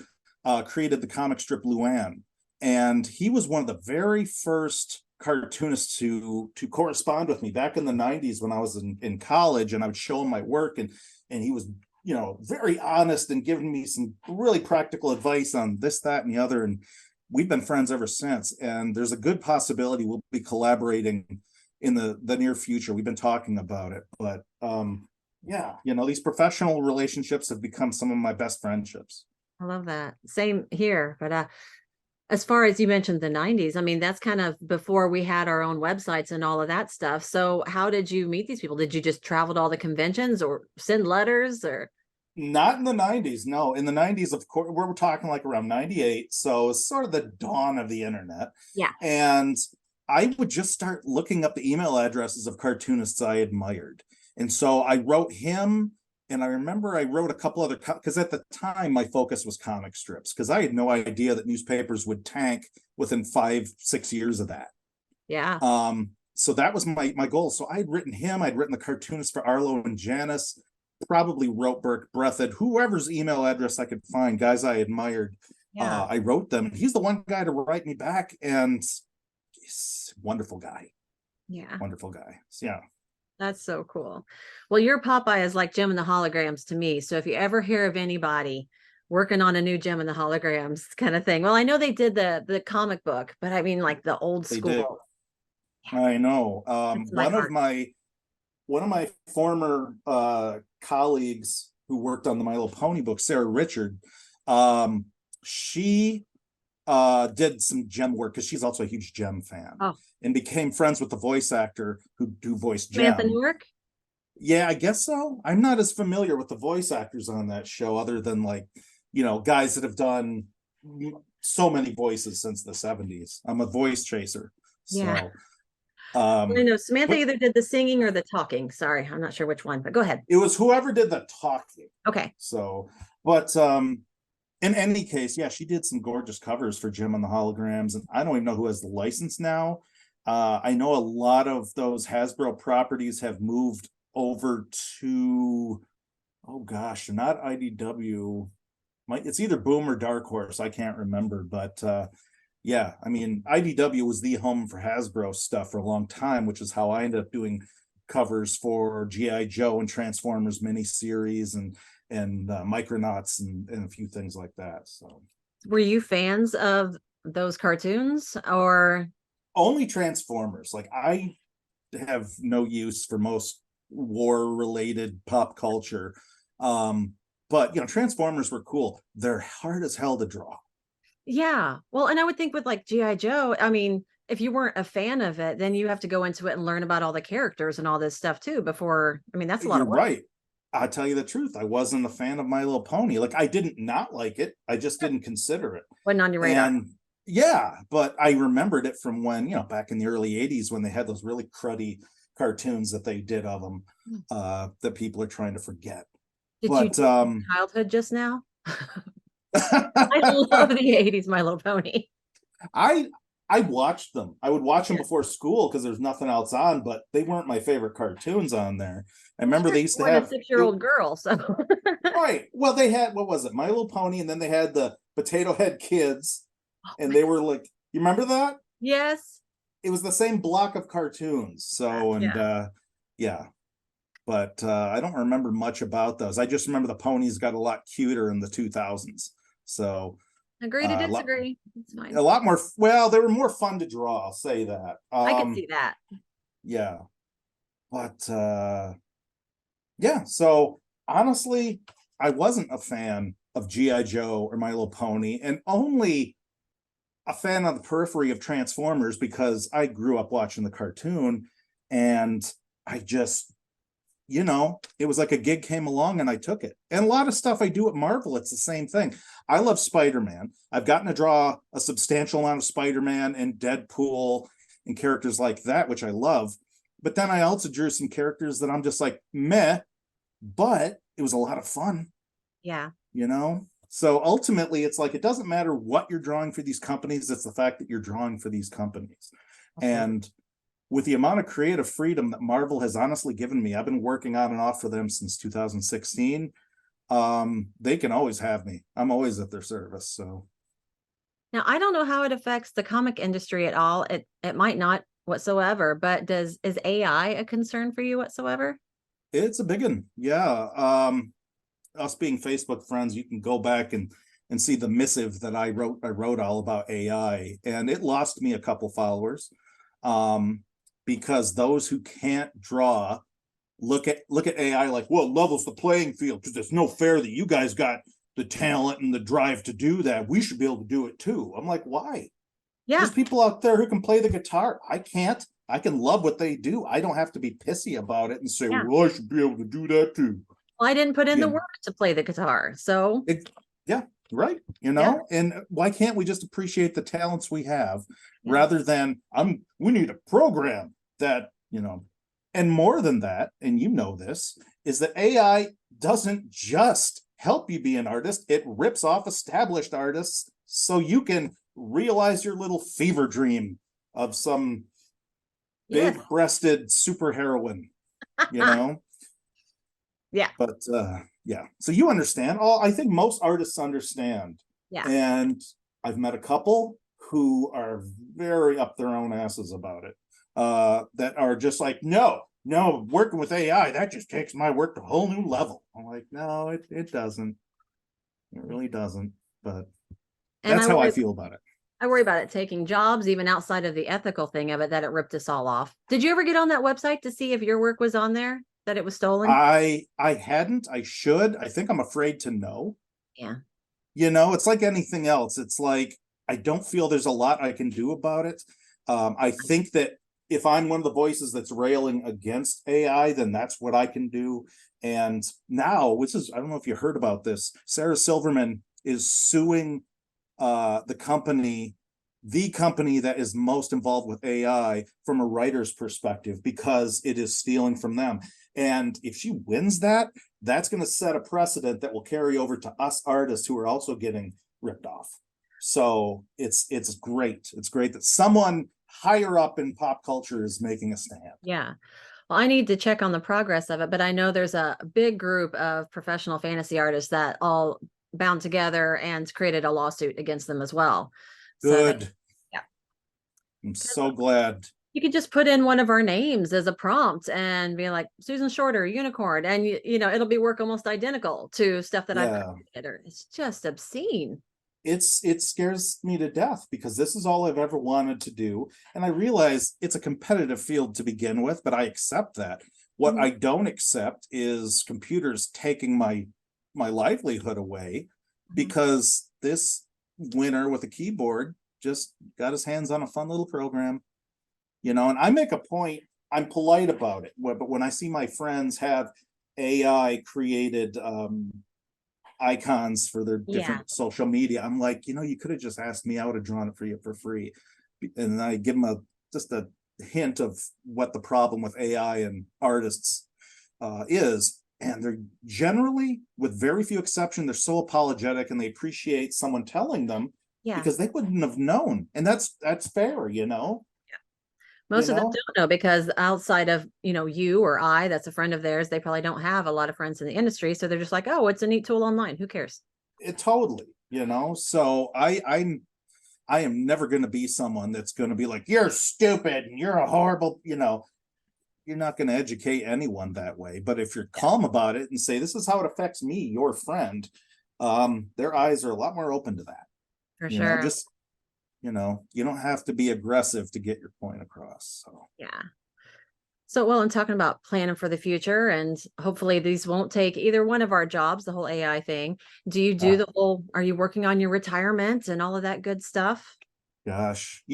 created the comic strip Luann, and he was one of the very first cartoonists to correspond with me back in the 90s when I was in college, and I would show him my work, and he was very honest and giving me some really practical advice on this, that, and the other. And we've been friends ever since. And there's a good possibility we'll be collaborating in the near future. We've been talking about it, but yeah, these professional relationships have become some of my best friendships. I love that. Same here. But as far as you mentioned the 90s, I mean, that's kind of before we had our own websites and all of that stuff. So how did you meet these people? Did you just travel to all the conventions or send letters or? Not in the 90s. No, in the 90s, of course, we're talking like around 98. So it's sort of the dawn of the internet. Yeah. And I would just start looking up the email addresses of cartoonists I admired. And so I wrote him, and I remember I wrote a couple other, because at the time my focus was comic strips, because I had no idea that newspapers would tank within 5-6 years of that. Yeah. So that was my goal. So I'd written him, I'd written the cartoonist for Arlo and Janice, probably wrote Burke Breathed, whoever's email address I could find, guys I admired. Yeah. I wrote them. He's the one guy to write me back, and he's wonderful guy. Yeah. Wonderful guy. So, yeah. That's so cool. Well, your Popeye is like Gem and the Holograms to me. So if you ever hear of anybody working on a new Gem and the Holograms kind of thing, well, I know they did the comic book, but I mean like the old They did. school. I know. That's my heart. One of my former colleagues who worked on the My Little Pony book, Sarah Richard, she did some Gem work because she's also a huge Gem fan, Oh, and became friends with the voice actor who voiced Samantha Gem. Newark. Yeah, I guess so. I'm not as familiar with the voice actors on that show, other than guys that have done so many voices since the 70s. I'm a voice chaser. Yeah. So I know Samantha but either did the singing or the talking. Sorry, I'm not sure which one, but go ahead. it was whoever did the talking. Okay. So, but in any case, yeah, she did some gorgeous covers for Jim and the Holograms, and I don't even know who has the license now. I know a lot of those Hasbro properties have moved over to, oh gosh, not IDW. It's either Boom or Dark Horse. I can't remember, but yeah, I mean, IDW was the home for Hasbro stuff for a long time, which is how I ended up doing covers for GI Joe and Transformers miniseries and Micronauts and a few things like that. So, Were you fans of those cartoons or? only Transformers. Like, I have no use for most war related pop culture. But Transformers were cool. They're hard as hell to draw. Yeah. Well, and I would think with like GI Joe, I mean, if you weren't a fan of it, then you have to go into it and learn about all the characters and all this stuff too before, I mean, that's a lot You're of work. right. I'll tell you the truth. I wasn't a fan of My Little Pony. Like, I didn't not like it. I just didn't consider it. Wasn't on your radar. And yeah, but I remembered it from when, back in the early 80s when they had those really cruddy cartoons that they did of them, that people are trying to forget. Did But you do childhood just now? I love the 80s My Little Pony. I watched them. I would watch them Yeah. before school because there's nothing else on, but they weren't my favorite cartoons on there. I remember You're they used to more than have a 6-year-old girl, so right. Well, they had, what was it, My Little Pony, and then they had the Potato Head Kids, and they were like, you remember that? yes. It was the same block of cartoons. So, and yeah. But I don't remember much about those. I just remember the ponies got a lot cuter in the 2000s. So Agree to disagree. It's fine. a lot more, well, they were more fun to draw, I'll say that. I could see that. Yeah. But Yeah, so honestly, I wasn't a fan of GI Joe or My Little Pony, and only a fan on the periphery of Transformers because I grew up watching the cartoon, and I just, it was like a gig came along and I took it. And a lot of stuff I do at Marvel, it's the same thing. I love Spider-Man. I've gotten to draw a substantial amount of Spider-Man and Deadpool and characters like that, which I love. But then I also drew some characters that I'm just like, meh, but it was a lot of fun, Yeah. you know? So ultimately, it's like, it doesn't matter what you're drawing for these companies, it's the fact that you're drawing for these companies. Absolutely. And with the amount of creative freedom that Marvel has honestly given me, I've been working on and off for them since 2016. They can always have me. I'm always at their service. So Now, I don't know how it affects the comic industry at all. It might not whatsoever, but is AI a concern for you whatsoever? it's a big one. Yeah. Us being Facebook friends, you can go back and see the missive that I wrote. I wrote all about AI, and it lost me a couple followers. Because those who can't draw look at AI like, well, it levels the playing field because it's no fair that you guys got the talent and the drive to do that. We should be able to do it too. I'm like, why? There's Yeah. people out there who can play the guitar. I can't. I can love what they do. I don't have to be pissy about it and say, Yeah. well, I should be able to do that too. Well, I didn't put in the You work to play the guitar. So, it, yeah, right. yeah. And why can't we just appreciate the talents we have Yeah. rather than we need a program that, and more than that, and this, is that AI doesn't just help you be an artist, it rips off established artists so you can realize your little fever dream of some Yes. big-breasted superheroine, you know? Yeah. But yeah, so you understand. Oh, I think most artists understand. Yeah. And I've met a couple who are very up their own asses about it. That are just like, no, no, working with AI, that just takes my work to a whole new level. I'm like, no, it doesn't. It really doesn't. But And that's how I feel about it. I worry about it taking jobs, even outside of the ethical thing of it, that it ripped us all off. Did you ever get on that website to see if your work was on there, that it was stolen? I hadn't, I should. I think I'm afraid to know. Yeah. It's like anything else. It's like I don't feel there's a lot I can do about it. I think that if I'm one of the voices that's railing against AI, then that's what I can do. And now, I don't know if you heard about this, Sarah Silverman is suing the company that is most involved with AI from a writer's perspective because it is stealing from them. And if she wins that, that's going to set a precedent that will carry over to us artists who are also getting ripped off. So it's great. It's great that someone higher up in pop culture is making a stand. Yeah. Well, I need to check on the progress of it, but I know there's a big group of professional fantasy artists that all bound together and created a lawsuit against them as well. So, Good. yeah. I'm so glad. You could just put in one of our names as a prompt and be like Susan Shorter, unicorn, and it'll be work almost identical to stuff that I've Yeah. created. It's just obscene. It scares me to death because this is all I've ever wanted to do. And I realize it's a competitive field to begin with, but I accept that. What Mhm. I don't accept is computers taking my livelihood away Mhm. because this winner with a keyboard just got his hands on a fun little program, and I make a point, I'm polite about it, but when I see my friends have AI created icons for their Yeah. different social media, I'm like, you could have just asked me. I would have drawn it for you for free. And I give them just a hint of what the problem with AI and artists is. And they're generally, with very few exceptions, they're so apologetic and they appreciate someone telling them Yeah. because they wouldn't have known. And that's fair, you know. You Most of them know, don't know because outside of, you or I, that's a friend of theirs, they probably don't have a lot of friends in the industry. So they're just like, oh, it's a neat tool online. Who cares? it totally. So I am never going to be someone that's going to be like, you're stupid and you're a horrible. You're not going to educate anyone that way. But if you're calm about it and say, this is how it affects me, your friend, their eyes are a lot more open to that. For You know, sure. just, you don't have to be aggressive to get your point across. So, Yeah. So, well, I'm talking about planning for the future, and hopefully these won't take either one of our jobs, the whole AI thing. Do you do Ah, the whole, are you working on your retirement and all of that good stuff? gosh,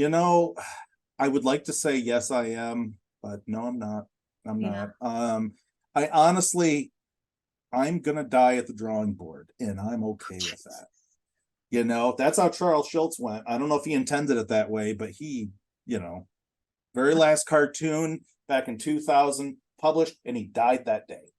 I would like to say yes, I am, but no, I'm not. I'm Yeah. not. I honestly, I'm gonna die at the drawing board, and I'm okay with that. That's how Charles Schultz went. I don't know if he intended it that way, but you know, very Oh last cartoon back in 2000 published, and he died that day.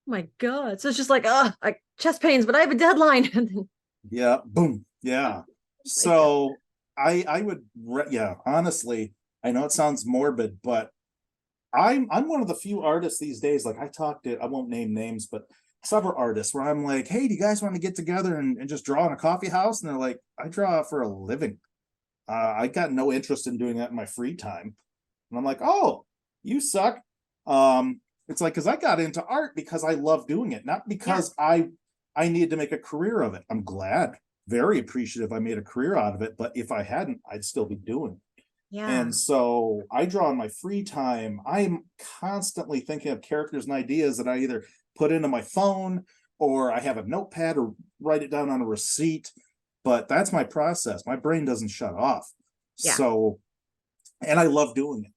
my God. So it's just like, oh, like chest pains, but I have a deadline. And then, Yeah, boom. oh Yeah. my God. So I would yeah, honestly, I know it sounds morbid, but I'm one of the few artists these days. Like I won't name names, but several artists where I'm like, hey, do you guys want to get together and just draw in a coffee house? And they're like, I draw for a living. I got no interest in doing that in my free time. And I'm like, oh, you suck. It's like because I got into art because I love doing it, not Yeah. because I needed to make a career of it. I'm glad, very appreciative I made a career out of it, but if I hadn't, I'd still be doing it. Yeah. And so I draw in my free time. I'm constantly thinking of characters and ideas that I either put into my phone or I have a notepad or write it down on a receipt. But that's my process. My brain doesn't shut off. Yeah. So, and I love doing it.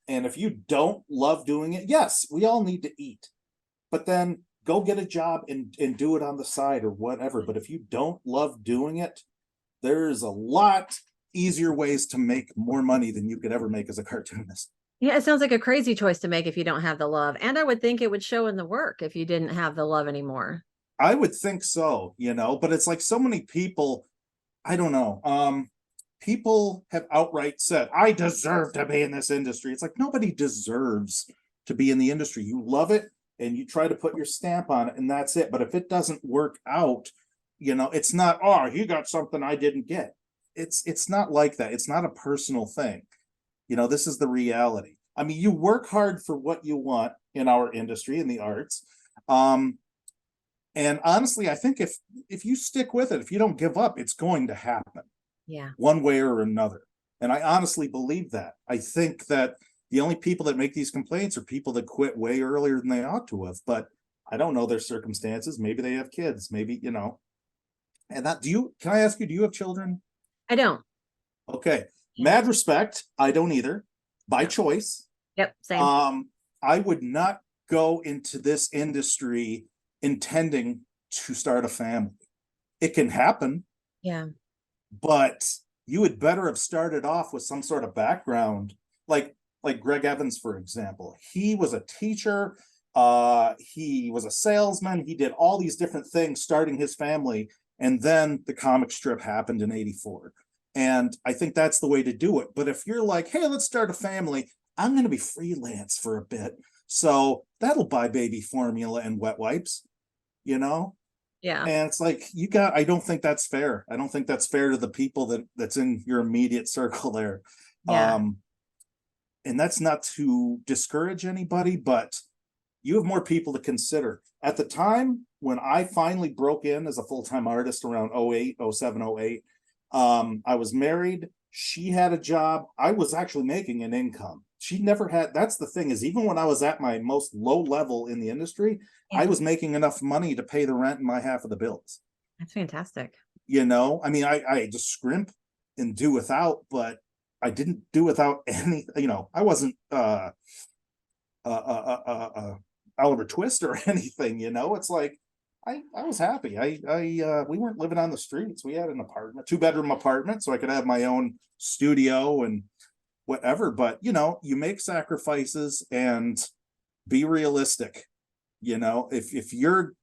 And if you don't love doing it, yes, we all need to eat, but then go get a job and do it on the side or whatever. But if you don't love doing it, there's a lot easier ways to make more money than you could ever make as a cartoonist. Yeah. It sounds like a crazy choice to make if you don't have the love. And I would think it would show in the work if you didn't have the love anymore. I would think so, but it's like so many people, I don't know. People have outright said, I deserve to be in this industry. It's like nobody deserves to be in the industry. You love it and you try to put your stamp on it, and that's it. But if it doesn't work out, it's not, oh, you got something I didn't get. It's not like that. It's not a personal thing. This is the reality. I mean, you work hard for what you want in our industry, in the arts. Um, and honestly, I think if you stick with it, if you don't give up, it's going to happen Yeah. one way or another. And I honestly believe that. I think that the only people that make these complaints are people that quit way earlier than they ought to have. But I don't know their circumstances. Maybe they have kids. Maybe, and can I ask you, do you have children? I don't. Okay. Yeah. Mad respect. I don't either, by Yeah. choice. Yep. Same. Um, I would not go into this industry intending to start a family. It can happen, Yeah. but you would better have started off with some sort of background, like Greg Evans, for example. He was a teacher, he was a salesman, he did all these different things starting his family, and then the comic strip happened in 84. And I think that's the way to do it. But if you're like, hey, let's start a family, I'm going to be freelance for a bit, so that'll buy baby formula and wet wipes, you know Yeah. and it's like I don't think that's fair. I don't think that's fair to the people that's in your immediate circle there. Yeah. um and that's not to discourage anybody, but you have more people to consider. At the time when I finally broke in as a full-time artist around 08, 07, 08, I was married. She had a job. I was actually making an income. She never had. That's the thing, is even when I was at my most low level in the industry, I Yeah. was making enough money to pay the rent and my half of the bills. That's fantastic. I mean, I just scrimp and do without, but I didn't do without any, I wasn't Oliver Twist or anything. It's like I was happy. We weren't living on the streets. We had an apartment, 2-bedroom apartment, so I could have my own studio and whatever. But you make sacrifices and be realistic. If your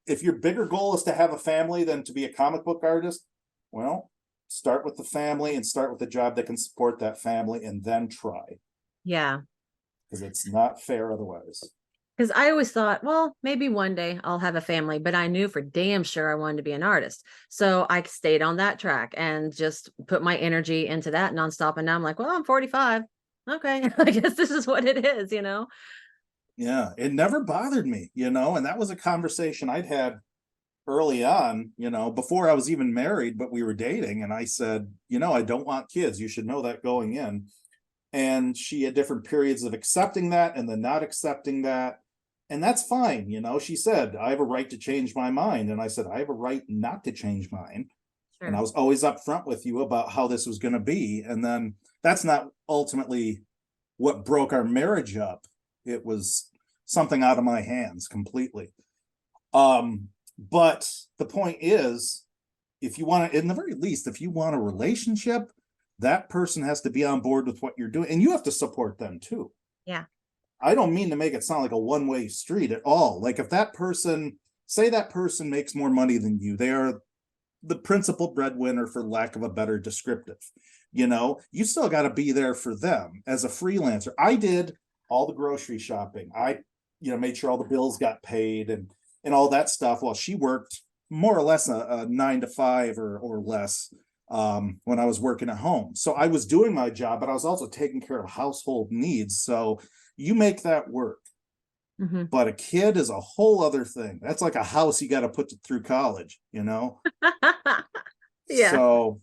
bigger goal is to have a family than to be a comic book artist, well, start with the family and start with a job that can support that family, and then try, Yeah. because it's not fair otherwise. Because I always thought, well, maybe one day I'll have a family, but I knew for damn sure I wanted to be an artist. So I stayed on that track and just put my energy into that nonstop. And now I'm like, well, I'm 45. Okay. I guess this is what it is. Yeah, it never bothered me, and that was a conversation I'd had early on, before I was even married, but we were dating. And I said, I don't want kids. You should know that going in. And she had different periods of accepting that and then not accepting that. And that's fine. She said, I have a right to change my mind. And I said, I have a right not to change mine. And I Sure. was always upfront with you about how this was going to be. And then that's not ultimately what broke our marriage up. It was something out of my hands completely. But the point is, if you want to, in the very least, if you want a relationship, that person has to be on board with what you're doing, and you have to support them too. Yeah. I don't mean to make it sound like a one-way street at all. Like if that person, say that person makes more money than you, they are the principal breadwinner, for lack of a better descriptive. You still got to be there for them as a freelancer. I did all the grocery shopping. I, made sure all the bills got paid and all that stuff while she worked more or less a 9 to 5 or less when I was working at home. So I was doing my job, but I was also taking care of household needs. So you make that work. Mm-hmm. But a kid is a whole other thing. That's like a house you got to put through college. Yeah. So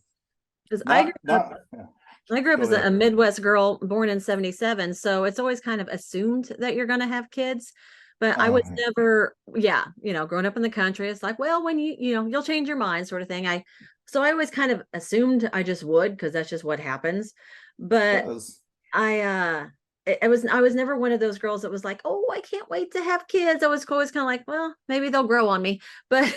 Because not yeah. I grew up Go as ahead. a Midwest girl born in 77. So it's always kind of assumed that you're going to have kids. But I was Oh, never, yeah, growing up in the country, it's like, well, when you'll change your mind sort of thing. So I always kind of assumed I just would because that's just what happens. But does. I was never one of those girls that was like, oh, I can't wait to have kids. I was always kind of like, well, maybe they'll grow on me. But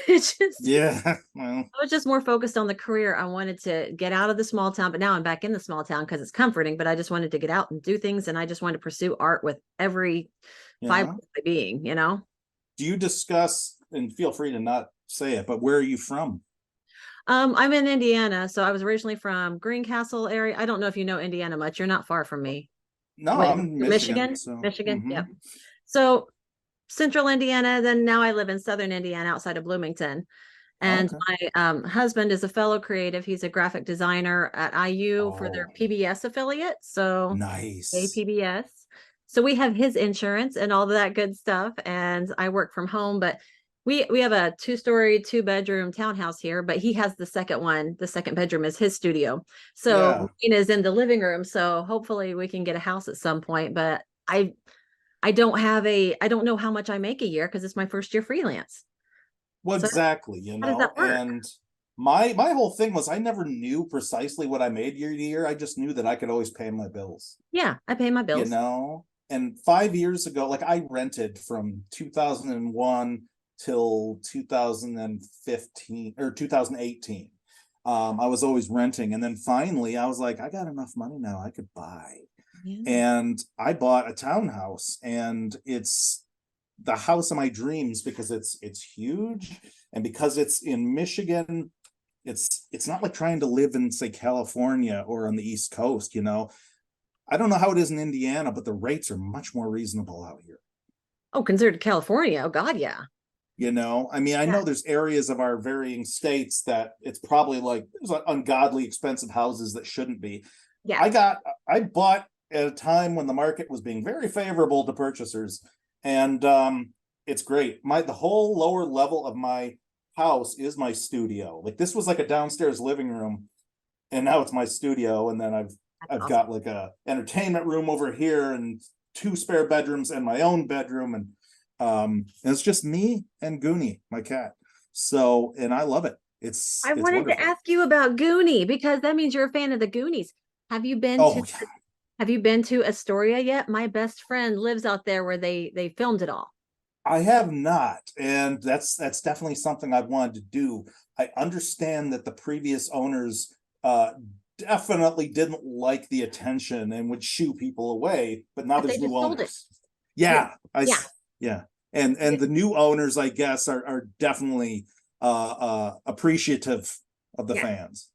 Yeah. Well, I was just more focused on the career. I wanted to get out of the small town, but now I'm back in the small town because it's comforting. But I just wanted to get out and do things, and I just wanted to pursue art with every fiber yeah. of my being. Do you discuss, and feel free to not say it, but where are you from? I'm in Indiana, so I was originally from Greencastle area. I don't know if you know Indiana much. You're not far from me. No, Wait, I'm in Michigan. Michigan? So, Michigan? Yep. So central Indiana, then now I live in southern Indiana outside of Bloomington. And okay. my husband is a fellow creative. He's a graphic designer at IU for their Oh, PBS affiliate. So nice. APBS. So we have his insurance and all that good stuff. And I work from home, but we have a 2-story, 2-bedroom townhouse here, but he has the second one. The second bedroom is his studio. So Yeah. mine is in the living room. So hopefully we can get a house at some point. But I I don't know how much I make a year because it's my first year freelance. Well, So exactly, how does that work? and my whole thing was I never knew precisely what I made year to year. I just knew that I could always pay my bills, Yeah, I pay my you bills. know. And 5 years ago, like I rented from 2001 till 2015 or 2018. I was always renting, and then finally I was like, I got enough money now, I could buy. Yeah. And I bought a townhouse, and it's the house of my dreams because it's huge, and because it's in Michigan. It's not like trying to live in, say, California or on the East Coast. I don't know how it is in Indiana, but the rates are much more reasonable out here. Oh, considered California. Oh God, yeah. I mean, I Yeah. know there's areas of our varying states that it's probably like there's ungodly expensive houses that shouldn't be. Yeah. I bought at a time when the market was being very favorable to purchasers, and it's great. The whole lower level of my house is my studio. Like this was like a downstairs living room, and now it's my studio. And then That's I've awesome. got like a entertainment room over here and 2 spare bedrooms and my own bedroom, and it's just me and Goonie, my cat. So, and I love it. It's I it's wanted to wonderful. ask you about Goonie because that means you're a fan of the Goonies. Have you been to Oh yeah. have you been to Astoria yet? My best friend lives out there where they filmed it all. I have not, and that's definitely something I've wanted to do. I understand that the previous owners definitely didn't like the attention and would shoo people away, but now But they there's new just sold it. owners. Yeah. Yeah, Yeah. yeah. And the new owners, I guess, are definitely appreciative of the Yeah. fans.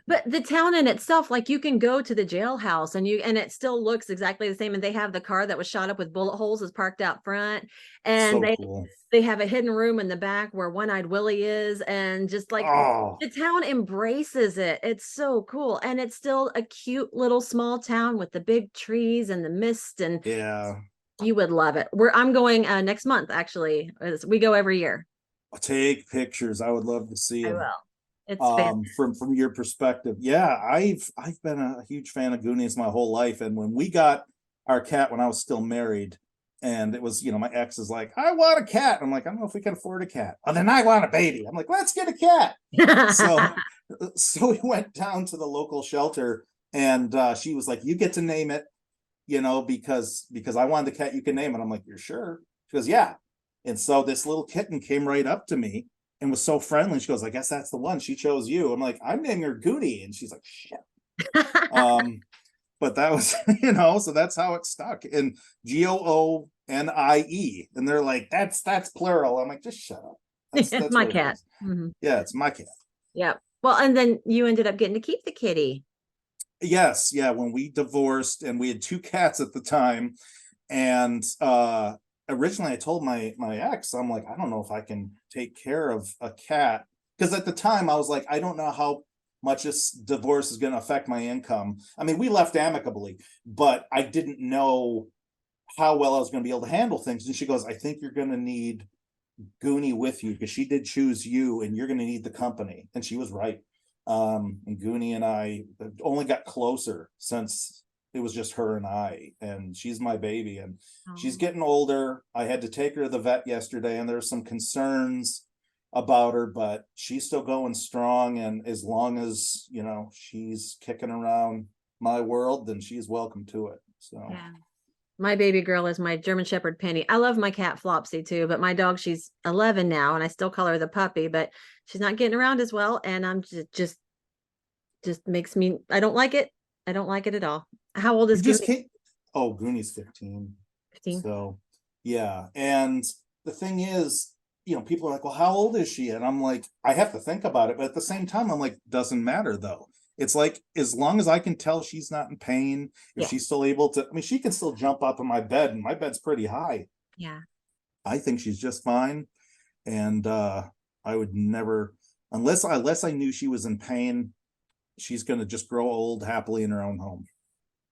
But the town in itself, like you can go to the jailhouse and it still looks exactly the same. And they have the car that was shot up with bullet holes is parked out front. And So they cool. they have a hidden room in the back where One-Eyed Willie is, and just like Oh, the town embraces it. It's so cool. And it's still a cute little small town with the big trees and the mist, and yeah. you would love it. I'm going next month, actually. We go every year. Take pictures. I would love to see I them. will. It's fantastic. from your perspective. Yeah, I've been a huge fan of Goonies my whole life. And when we got our cat when I was still married, and it was, my ex is like, I want a cat. I'm like, I don't know if we can afford a cat. Oh, then I want a baby. I'm like, let's get a cat. So so we went down to the local shelter, and she was like, you get to name it, because I wanted the cat, you can name it. I'm like, you're sure? She goes, yeah. And so this little kitten came right up to me and was so friendly. She goes, I guess that's the one. She chose you. I'm like, I'm naming her Goonie. And she's like, shit. But that was, so that's how it stuck. And Goonie. And they're like, that's plural. I'm like, just shut up. It's That's my what it cat. is. Mhm. Yeah, it's my cat. Yeah. Well, and then you ended up getting to keep the kitty. Yes, yeah. When we divorced, and we had two cats at the time, and originally I told my ex, I'm like, I don't know if I can take care of a cat, because at the time I was like, I don't know how much this divorce is going to affect my income. I mean, we left amicably, but I didn't know how well I was going to be able to handle things. And she goes, I think you're going to need Goonie with you, because she did choose you, and you're going to need the company. And she was right. And Goonie and I only got closer since it was just her and I, and she's my baby, and she's Oh. getting older. I had to take her to the vet yesterday, and there's some concerns about her, but she's still going strong. And as long as, she's kicking around my world, then she's welcome to it. So Yeah. My baby girl is my German Shepherd Penny. I love my cat Flopsy too, but my dog, she's 11 now, and I still call her the puppy, but she's not getting around as well. And I'm just makes me, I don't like it. I don't like it at all. How old you is just Goonie? can't. Oh, Goonie's 15. 15. So yeah. And the thing is, people are like, well, how old is she? And I'm like, I have to think about it. But at the same time, I'm like, doesn't matter though. It's like, as long as I can tell she's not in pain, if Yeah. she's still able to, I mean, she can still jump up in my bed, and my bed's pretty high. Yeah. I think she's just fine. And I would never, unless I knew she was in pain, she's going to just grow old happily in her own home.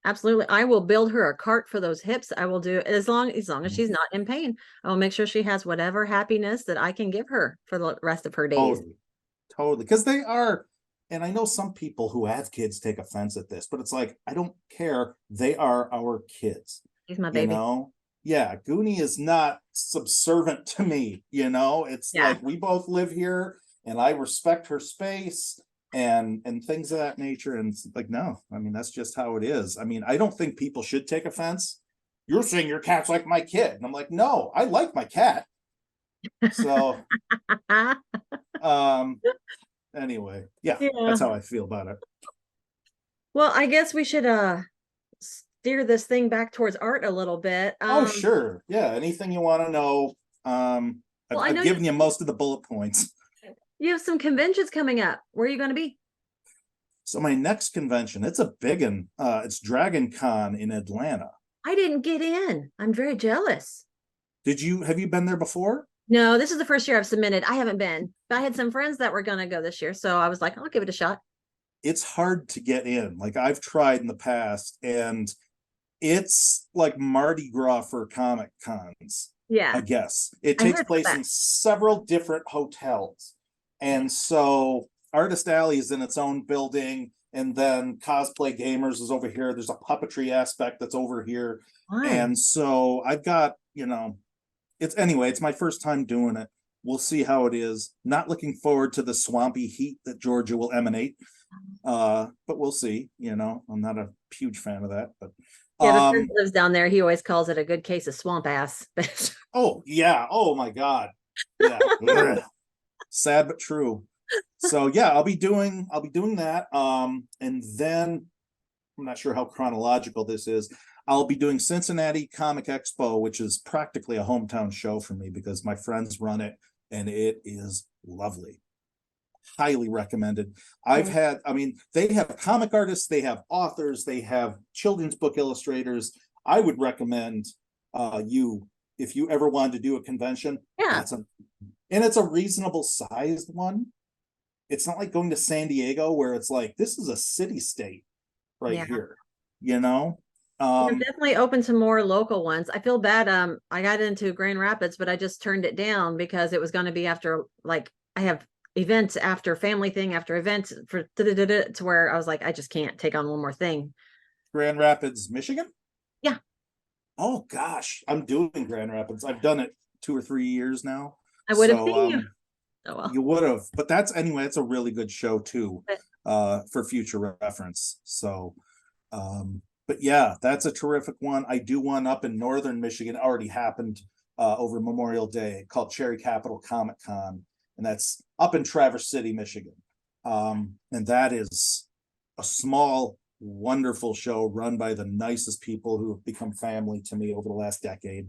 Absolutely. I will build her a cart for those hips. I will do as long as she's not in pain. I will make sure she has whatever happiness that I can give her for the rest of her days. Totally. Totally. Because they are, and I know some people who have kids take offense at this, but it's like, I don't care. They are our kids, She's my you baby. know? Yeah, Goonie is not subservient to me, It's Yeah. like, we both live here, and I respect her space and things of that nature. And it's like, no, I mean, that's just how it is. I mean, I don't think people should take offense. You're saying your cat's like my kid. And I'm like, no, I like my cat. So um anyway, yeah, Yeah. that's how I feel about it. Well, I guess we should steer this thing back towards art a little bit. Oh, sure. Yeah, anything you want to know. Well, I I've know you given you most of the bullet points. you have some conventions coming up. Where are you going to be? So my next convention, it's a big one. It's Dragon Con in Atlanta. I didn't get in. I'm very jealous. Have you been there before? No, this is the first year I've submitted. I haven't been, but I had some friends that were going to go this year, so I was like, I'll give it a shot. It's hard to get in. Like, I've tried in the past, and it's like Mardi Gras for comic cons, I Yeah, guess. It I takes heard place that. in several different hotels. And so Artist Alley is in its own building, and then Cosplay Gamers is over here. There's a puppetry aspect that's over here. Fun. And so I've got, it's my first time doing it. We'll see how it is. Not looking forward to the swampy heat that Georgia will emanate. But we'll see. I'm not a huge fan of that, but Yeah, the friend that lives down there. He always calls it a good case of swamp ass. oh yeah, oh my god, yeah. Sad but true. So yeah, I'll be doing that. And then I'm not sure how chronological this is. I'll be doing Cincinnati Comic Expo, which is practically a hometown show for me because my friends run it, and it is lovely. Highly recommended. I mean, they have comic artists, they have authors, they have children's book illustrators. I would recommend you, if you ever wanted to do a convention, Yeah, and it's a reasonable sized one. It's not like going to San Diego where it's like, this is a city state right yeah. here, you know? I'm definitely open to more local ones. I feel bad. I got into Grand Rapids, but I just turned it down because it was going to be after, like, I have event after family thing after event for to where I was like, I just can't take on one more thing. Grand Rapids, Michigan? Yeah, Oh gosh, I'm doing Grand Rapids. I've done it 2 or 3 years now. I would have So seen you. Oh well. you would have, but that's anyway, it's a really good show too, But for future reference. So but yeah, that's a terrific one. I do one up in northern Michigan, already happened over Memorial Day, called Cherry Capital Comic Con, and that's up in Traverse City, Michigan. And that is a small, wonderful show run by the nicest people who have become family to me over the last decade.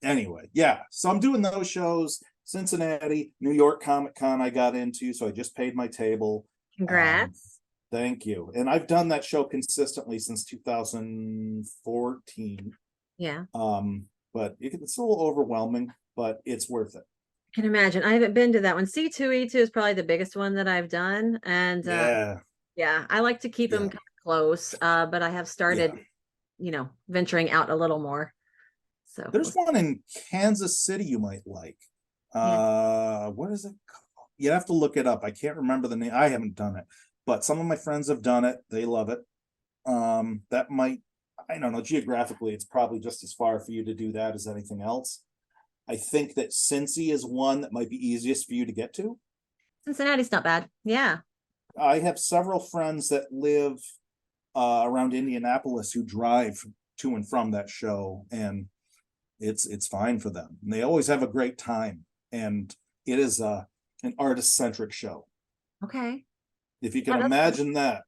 Anyway, yeah, so I'm doing those shows. Cincinnati, New York Comic Con I got into, so I just paid my table. congrats. Thank you. And I've done that show consistently since 2014. Yeah. But it's a little overwhelming, but it's worth it. I can imagine. I haven't been to that one. C2E2 is probably the biggest one that I've done. And Yeah, yeah, I like to keep them yeah, kind of close. But I have yeah. started, venturing out a little more. So There's one in Kansas City you might like. yeah. What is it called? You have to look it up. I can't remember the name. I haven't done it, but some of my friends have done it. They love it. That might, I don't know, geographically, it's probably just as far for you to do that as anything else. I think that Cincy is one that might be easiest for you to get to. Cincinnati's not bad. Yeah. I have several friends that live around Indianapolis who drive to and from that show, and it's fine for them. And they always have a great time, and it is an artist-centric show. Okay. If you can Yeah, that's cool. imagine that.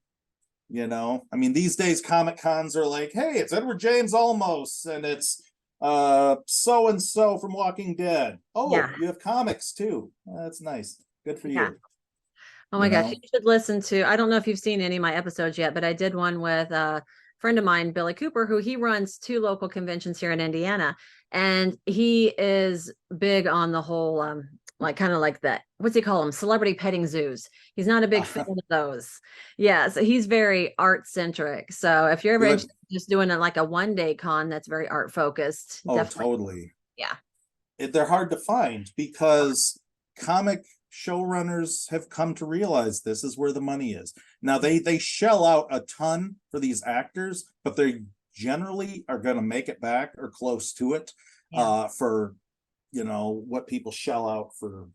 I mean, these days Comic Cons are like, hey, it's Edward James Olmos, and it's so and so from Walking Dead. Oh, Yeah. you have comics too. That's nice. Good for Yeah. you. Oh You my gosh, you know, should listen to. I don't know if you've seen any of my episodes yet, but I did one with a friend of mine, Billy Cooper, who he runs two local conventions here in Indiana. And he is big on the whole like kind of like that. What's he call them? Celebrity petting zoos. He's not a big fan of those. Yeah, so he's very art centric. So if you're ever good. interested in just doing it like a 1 day con that's very art focused, Oh, definitely. totally. Yeah. They're hard to find because comic showrunners have come to realize this is where the money is. Now they shell out a ton for these actors, but they generally are going to make it back or close to it Yeah. for what people shell out for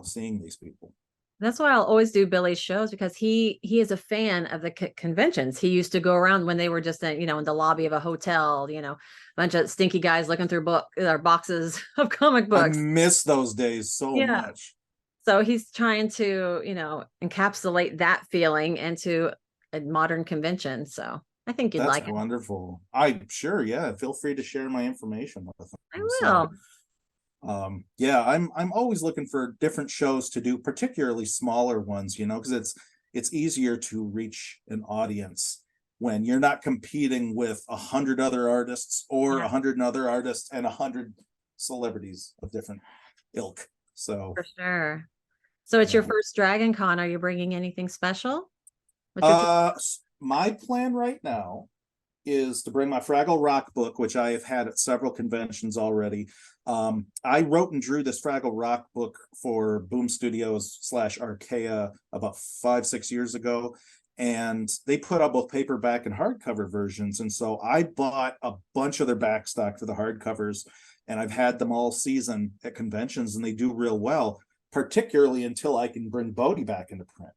seeing these people. That's why I'll always do Billy's shows because he is a fan of the conventions. He used to go around when they were just in the lobby of a hotel, a bunch of stinky guys looking through boxes of comic I books. miss those days so Yeah. much. So he's trying to, encapsulate that feeling into a modern convention. So I think you'd That's like it. wonderful. I'm sure, yeah, feel free to share my information with I them. So will. yeah, I'm always looking for different shows to do, particularly smaller ones, because it's easier to reach an audience when you're not competing with 100 other artists or Yeah, 100 other artists and 100 celebrities of different ilk. So for sure. So it's your yeah. first Dragon Con. Are you bringing anything special? What's your My plan right now is to bring my Fraggle Rock book, which I have had at several conventions already. I wrote and drew this Fraggle Rock book for Boom Studios / Archaea about 5-6 years ago. And they put out both paperback and hardcover versions. And so I bought a bunch of their backstock for the hardcovers, and I've had them all season at conventions, and they do real well, particularly until I can bring Bodhi back into print.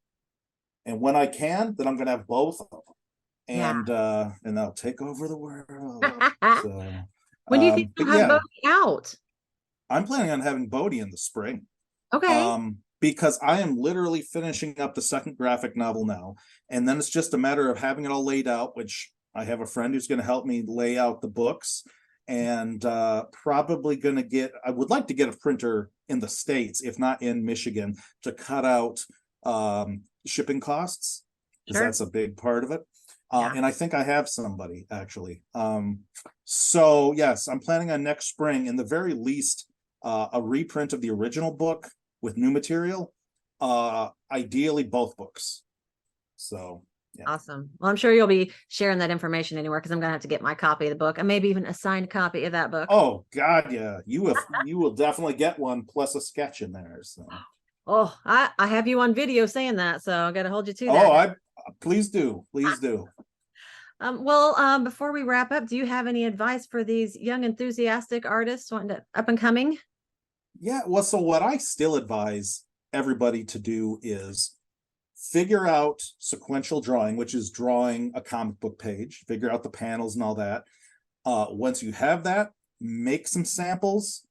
And when I can, then I'm going to have both of them. Yeah. And they'll take over the world. So When do you think but you'll have yeah, both out? I'm planning on having Bodhi in the spring. Okay. Because I am literally finishing up the second graphic novel now, and then it's just a matter of having it all laid out, which I have a friend who's going to help me lay out the books, and probably going to I would like to get a printer in the States, if not in Michigan, to cut out shipping costs, because Sure. that's a big part of it. Yeah. And I think I have somebody actually. So yes, I'm planning on next spring, in the very least, a reprint of the original book with new material, ideally both books. So yeah. Awesome. Well, I'm sure you'll be sharing that information anywhere because I'm gonna have to get my copy of the book and maybe even a signed copy of that book. Oh God, yeah, you will definitely get one plus a sketch in there. So Oh, I have you on video saying that, so I got to hold you to Oh, that. I please do. Please do. Before we wrap up, do you have any advice for these young enthusiastic artists wanting to up and coming? Yeah, well, so what I still advise everybody to do is figure out sequential drawing, which is drawing a comic book page, figure out the panels and all that. Once you have that, make some samples.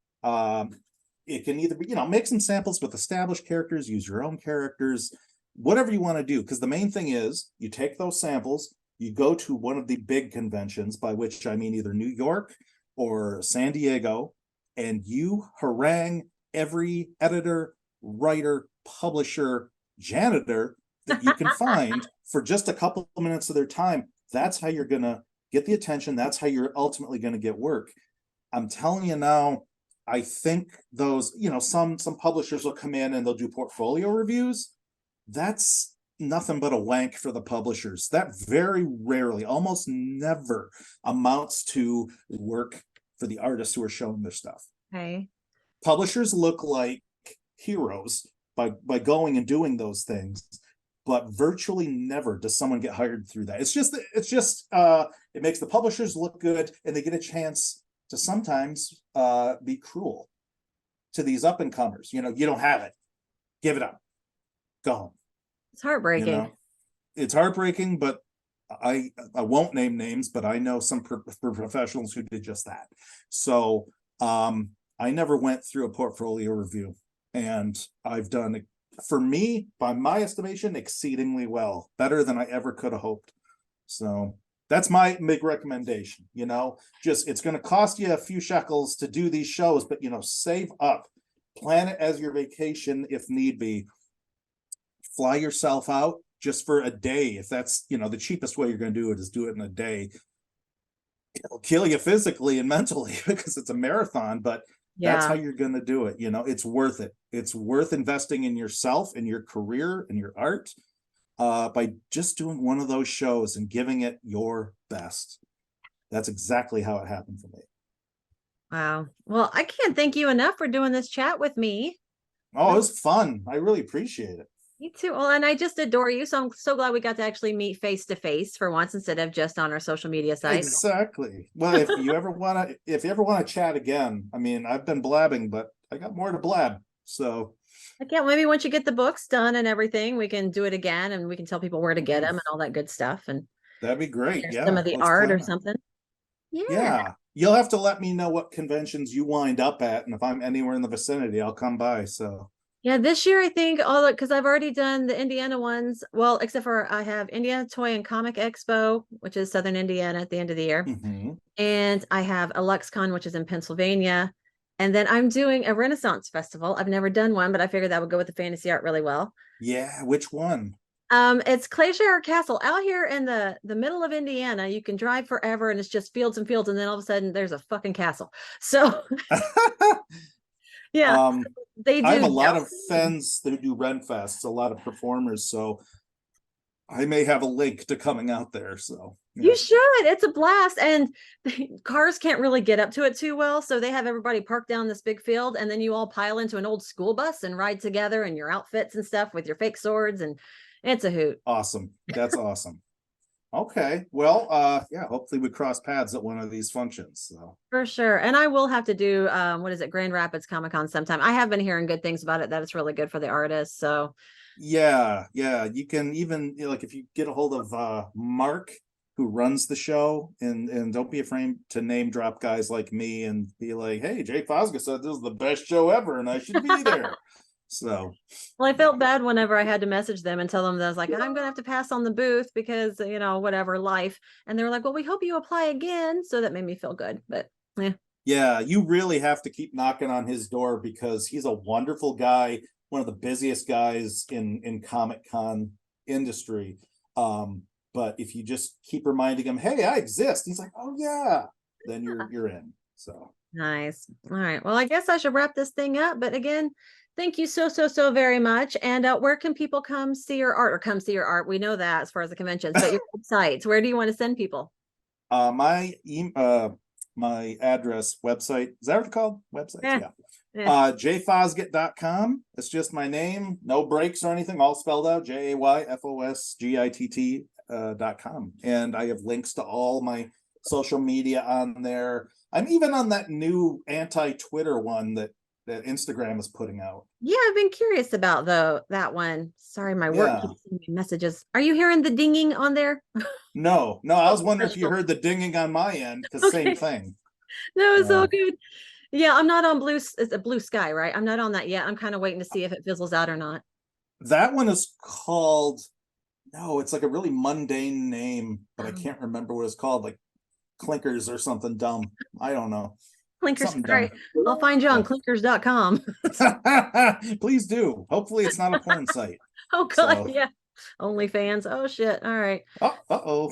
It can either be, make some samples with established characters, use your own characters, whatever you want to do. Because the main thing is you take those samples, you go to one of the big conventions, by which I mean either New York or San Diego, and you harangue every editor, writer, publisher, janitor that you can find for just a couple of minutes of their time. That's how you're going to get the attention. That's how you're ultimately going to get work. I'm telling you now, I think those, some publishers will come in and they'll do portfolio reviews. That's nothing but a wank for the publishers. That very rarely, almost never amounts to work for the artists who are showing their stuff. Okay. Publishers look like heroes by going and doing those things, but virtually never does someone get hired through that. It makes the publishers look good, and they get a chance to sometimes be cruel to these up and comers. You don't have it, give it up, go home. It's heartbreaking. It's heartbreaking, but I won't name names, but I know some professionals who did just that. So I never went through a portfolio review, and I've done, for me, by my estimation, exceedingly well, better than I ever could have hoped. So that's my big recommendation. Just, it's going to cost you a few shekels to do these shows, but save up, plan it as your vacation if need be. Fly yourself out just for a day. If that's, the cheapest way you're going to do it is do it in a day. It'll kill you physically and mentally because it's a marathon, but that's how you're going to do it. It's worth it. It's worth investing in yourself, in your career, in your art, by just doing one of those shows and giving it your best. That's exactly how it happened for me. Wow. Well, I can't thank you enough for doing this chat with me. Oh, it was fun. I really appreciate it. Me too. Well, and I just adore you. So I'm so glad we got to actually meet face to face for once instead of just on our social media site. Exactly. Well, if you ever want to chat again, I mean, I've been blabbing, but I got more to blab. So Maybe once you get the books done and everything, we can do it again and we can tell people where to get them and all that good stuff. And that'd be great. some Yeah. of the Let's art or plan that. something. Yeah. Yeah. You'll have to let me know what conventions you wind up at, and if I'm anywhere in the vicinity, I'll come by. So Yeah, this year I think because I've already done the Indiana ones. Well, except for I have Indiana Toy and Comic Expo, which is Southern Indiana at the end of the year. And I have a LuxCon, which is in Pennsylvania. And then I'm doing a Renaissance Festival. I've never done one, but I figured that would go with the fantasy art really well. Yeah, which one? It's Clayshire Castle out here in the middle of Indiana. You can drive forever and it's just fields and fields, and then all of a sudden there's a fucking castle. So yeah, they do. I have a lot of friends who do Renfests, a lot of performers, so I may have a link to coming out there. So yeah. You should. It's a blast, and cars can't really get up to it too well, so they have everybody parked down this big field, and then you all pile into an old school bus and ride together in your outfits and stuff with your fake swords, and it's a hoot. Awesome. That's awesome. Okay. Well, yeah, hopefully we cross paths at one of these functions. So for sure. And I will have to do what is it, Grand Rapids Comic Con sometime. I have been hearing good things about it, that it's really good for the artists. So yeah, you can even, like, if you get a hold of Mark, who runs the show, and don't be afraid to name drop guys like me and be like, hey, Jay FOSgitt said this is the best show ever and I should be there. So well, I felt bad whenever I had to message them and tell them that I was like, I'm gonna have to pass on the booth because whatever, life. And they were like, well, we hope you apply again. So that made me feel good. But yeah, you really have to keep knocking on his door because he's a wonderful guy, one of the busiest guys in Comic Con industry. But if you just keep reminding him, hey, I exist, he's like, oh yeah, then you're in. So nice. All right. Well, I guess I should wrap this thing up. But again, thank you so very much. And where can people come see your art, or come see your art? We know that as far as the conventions, but your websites, where do you want to send people? My address, website, is that what it's called? Websites? Yeah. Yeah. JFOSgitt.com. It's just my name, no breaks or anything, all spelled out, JAYFOSGITT.com. And I have links to all my social media on there. I'm even on that new anti-Twitter one that Instagram is putting out. Yeah, I've been curious about that one. Sorry, my work Yeah. keeps sending me messages. Are you hearing the dinging on there? No, I Oh, was wondering if you professional. heard the dinging on my end, because same Okay. thing. No, it's Yeah. all good. Yeah, I'm not on it's a blue sky, right? I'm not on that yet. I'm kind of waiting to see if it fizzles out or not. That one is called, no, it's like a really mundane name, but I Um, can't remember what it's called, like Clinkers or something dumb. I don't know. Clinkers. Something All right. dumb. I'll find you on Yeah. clinkers.com. Please do. Hopefully it's not a porn site. Oh God, So, yeah. OnlyFans. Oh shit. All right. uh-oh.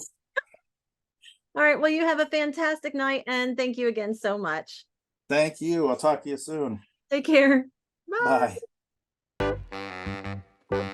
All right. Well, you have a fantastic night and thank you again so much. Thank you. I'll talk to you soon. Take care. Bye. Bye.